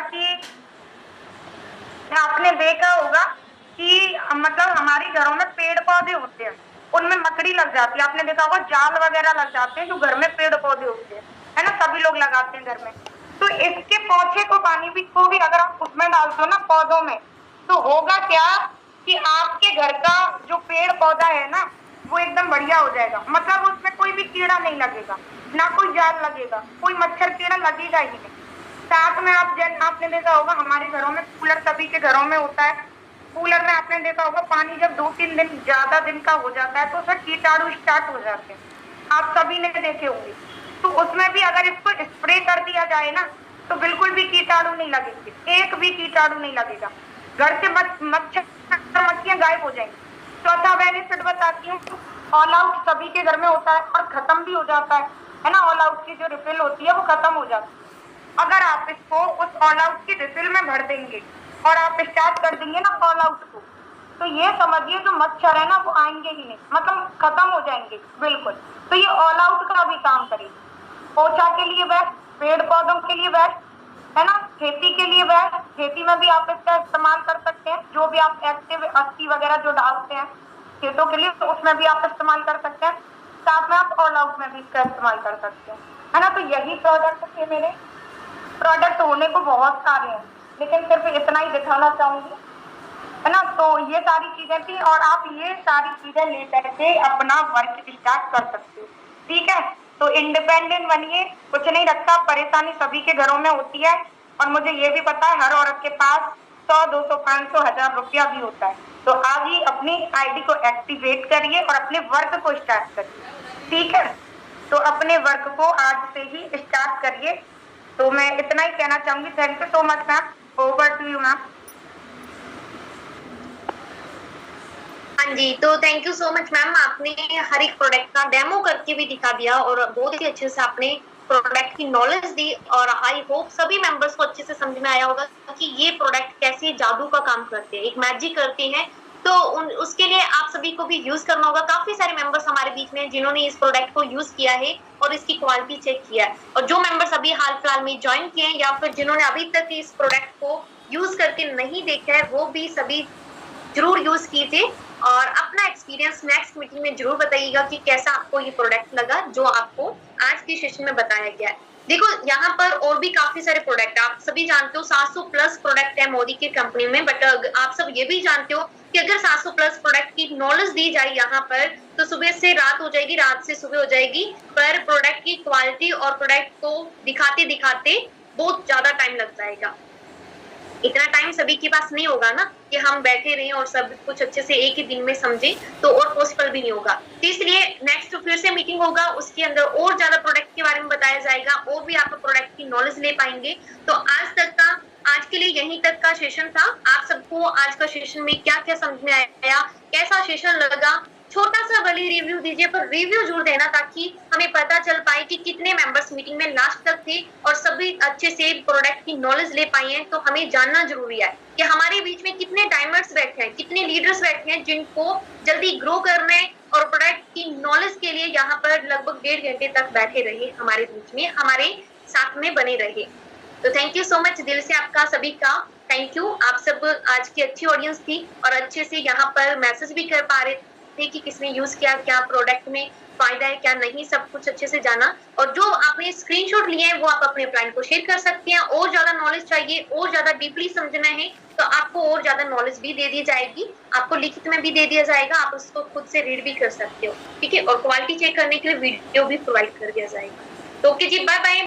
कि मतलब हमारे घरों में पेड़ पौधे होते हैं, उनमें मकड़ी लग जाती है। आपने देखा होगा जाल वगैरह लग जाते हैं जो घर में पेड़ पौधे होते हैं, है ना, सभी लोग लगाते हैं घर में। तो इसके पोछे को पानी भी अगर आप उसमें डालते हो ना पौधों में, तो होगा क्या कि आपके घर का जो पेड़ पौधा है ना वो एकदम बढ़िया हो जाएगा। मतलब उसमें कोई भी कीड़ा नहीं लगेगा, ना कोई जाल लगेगा, कोई मच्छर कीड़ा लगेगा ही नहीं। साथ में आपने देखा होगा हमारे घरों में कूलर सभी के घरों में होता है। कूलर में आपने देखा होगा पानी जब 2-3 दिन ज्यादा दिन का हो जाता है तो उसमें कीटाणु स्टार्ट हो जाते हैं, आप सभी ने देखे होंगे। तो उसमें भी अगर इसको स्प्रे कर दिया जाए ना तो बिल्कुल भी कीटाणु नहीं लगेंगे, एक भी कीटाणु नहीं लगेगा, घर से मच्छर मक्खियां गायब हो जाएंगी। चौथा बेनिफिट बताती हूँ, ऑल आउट सभी के घर में होता है और खत्म भी हो जाता है ना। ऑल आउट की जो रिफिल होती है वो खत्म हो जाती है। अगर आप इसको उस ऑल आउट की रिफिल में भर देंगे और आप स्टार्ट कर देंगे ना ऑल आउट को, तो ये समझिए जो मच्छर है ना वो आएंगे ही नहीं, मतलब खत्म हो जाएंगे बिल्कुल। तो ये ऑल आउट का भी काम करेगी, पोछा के लिए बेस्ट, पेड़ पौधों के लिए बेस्ट, है ना, खेती के लिए बेस्ट। खेती में भी आप इसका इस्तेमाल कर सकते हैं, जो भी आप एक्टिव 80 वगैरह जो डालते हैं खेतों के लिए, तो उसमें भी आप इस्तेमाल कर सकते हैं। साथ में आप ऑल आउट में भी इसका इस्तेमाल कर सकते हैं, है ना। तो यही प्रोडक्ट थे मेरे। प्रोडक्ट होने को बहुत सारे हैं लेकिन सिर्फ इतना ही दिखाना चाहूंगी, है ना। तो ये सारी चीजें थी और आप ये सारी चीजें लेकर के अपना वर्क स्टार्ट कर सकते हो, ठीक है। तो इंडिपेंडेंट बनिए, कुछ नहीं रखता, परेशानी सभी के घरों में होती है और मुझे ये भी पता है हर औरत के पास 100, 200, 500, 1000 रुपया भी होता है। तो आज ही अपनी आईडी को एक्टिवेट करिए और अपने वर्क को स्टार्ट करिए, ठीक है। तो अपने वर्क को आज से ही स्टार्ट करिए। तो मैं इतना ही कहना चाहूंगी। Thank you so much ma'am, over to you ma'am. हाँ जी, तो thank you so much ma'am, आपने हर एक प्रोडक्ट का डेमो करके भी दिखा दिया और बहुत ही अच्छे से आपने प्रोडक्ट की नॉलेज दी और आई होप सभी मेंबर्स को अच्छे से समझ में आया होगा कि ये प्रोडक्ट कैसे जादू का काम करते हैं, एक मैजिक करते हैं। तो उसके लिए आप सभी को भी यूज करना होगा। काफी सारे मेंबर्स हमारे बीच में जिन्होंने इस प्रोडक्ट को यूज किया है और इसकी क्वालिटी चेक किया है, और जो मेंबर्स अभी हाल फिलहाल में ज्वाइन किए हैं या फिर जिन्होंने अभी तक इस प्रोडक्ट को यूज करके नहीं देखा है वो भी सभी जरूर यूज कीजिए और अपना एक्सपीरियंस नेक्स्ट मीटिंग में जरूर बताइएगा कि कैसा आपको ये प्रोडक्ट लगा जो आपको आज के सेशन में बताया गया है। देखो यहाँ पर और भी काफी सारे प्रोडक्ट आप सभी जानते हो, 700 प्लस प्रोडक्ट है मोदी की कंपनी में। बट आप सब ये भी जानते हो कि अगर 700 प्लस प्रोडक्ट की नॉलेज दी जाए यहाँ पर तो सुबह से रात हो जाएगी, रात से सुबह हो जाएगी, पर प्रोडक्ट की क्वालिटी और प्रोडक्ट को दिखाते दिखाते बहुत ज्यादा टाइम लग जाएगा। इतना टाइम सभी के पास नहीं होगा ना कि हम बैठे रहें और सब कुछ अच्छे से एक ही दिन में समझे, तो और पॉसिबल भी नहीं होगा। तो इसलिए नेक्स्ट फिर से मीटिंग होगा, उसके अंदर और ज्यादा प्रोडक्ट के बारे में बताया जाएगा और भी आप प्रोडक्ट की नॉलेज ले पाएंगे। तो आज के लिए यहीं तक का सेशन था। आप सबको आज का सेशन में क्या क्या समझ में आया, कैसा सेशन लगा, छोटा सा भले रिव्यू दीजिए, पर रिव्यू जरूर देना ताकि हमें पता चल पाए कि कितने मेंबर्स मीटिंग में लास्ट तक थे और सभी अच्छे से प्रोडक्ट की नॉलेज ले पाए हैं। तो हमें जानना जरूरी है कि हमारे बीच में कितने टाइमर्स बैठे हैं, कितने लीडर्स बैठे हैं जिनको जल्दी ग्रो करना है और प्रोडक्ट की नॉलेज के लिए यहाँ पर लगभग 1.5 घंटे तक बैठे रहे, हमारे बीच में हमारे साथ में बने रहे। तो थैंक यू सो मच, दिल से आपका सभी का थैंक यू। आप सब आज की अच्छी ऑडियंस थी और अच्छे से यहाँ पर मैसेज भी कर पा रहे थे कि किसने यूज किया, क्या प्रोडक्ट में फायदा है क्या नहीं, सब कुछ अच्छे से जाना। और जो आपने स्क्रीनशॉट लिए हैं वो आप अपने क्लाइंट को शेयर कर सकते हैं। और ज्यादा नॉलेज चाहिए, और ज्यादा डीपली समझना है तो आपको और ज्यादा नॉलेज भी दे दी जाएगी, आपको लिखित में भी दे दिया जाएगा, आप उसको खुद से रीड भी कर सकते हो, ठीक है। और क्वालिटी चेक करने के लिए वीडियो भी प्रोवाइड कर दिया जाएगा। तो ओके जी, बाय बाय।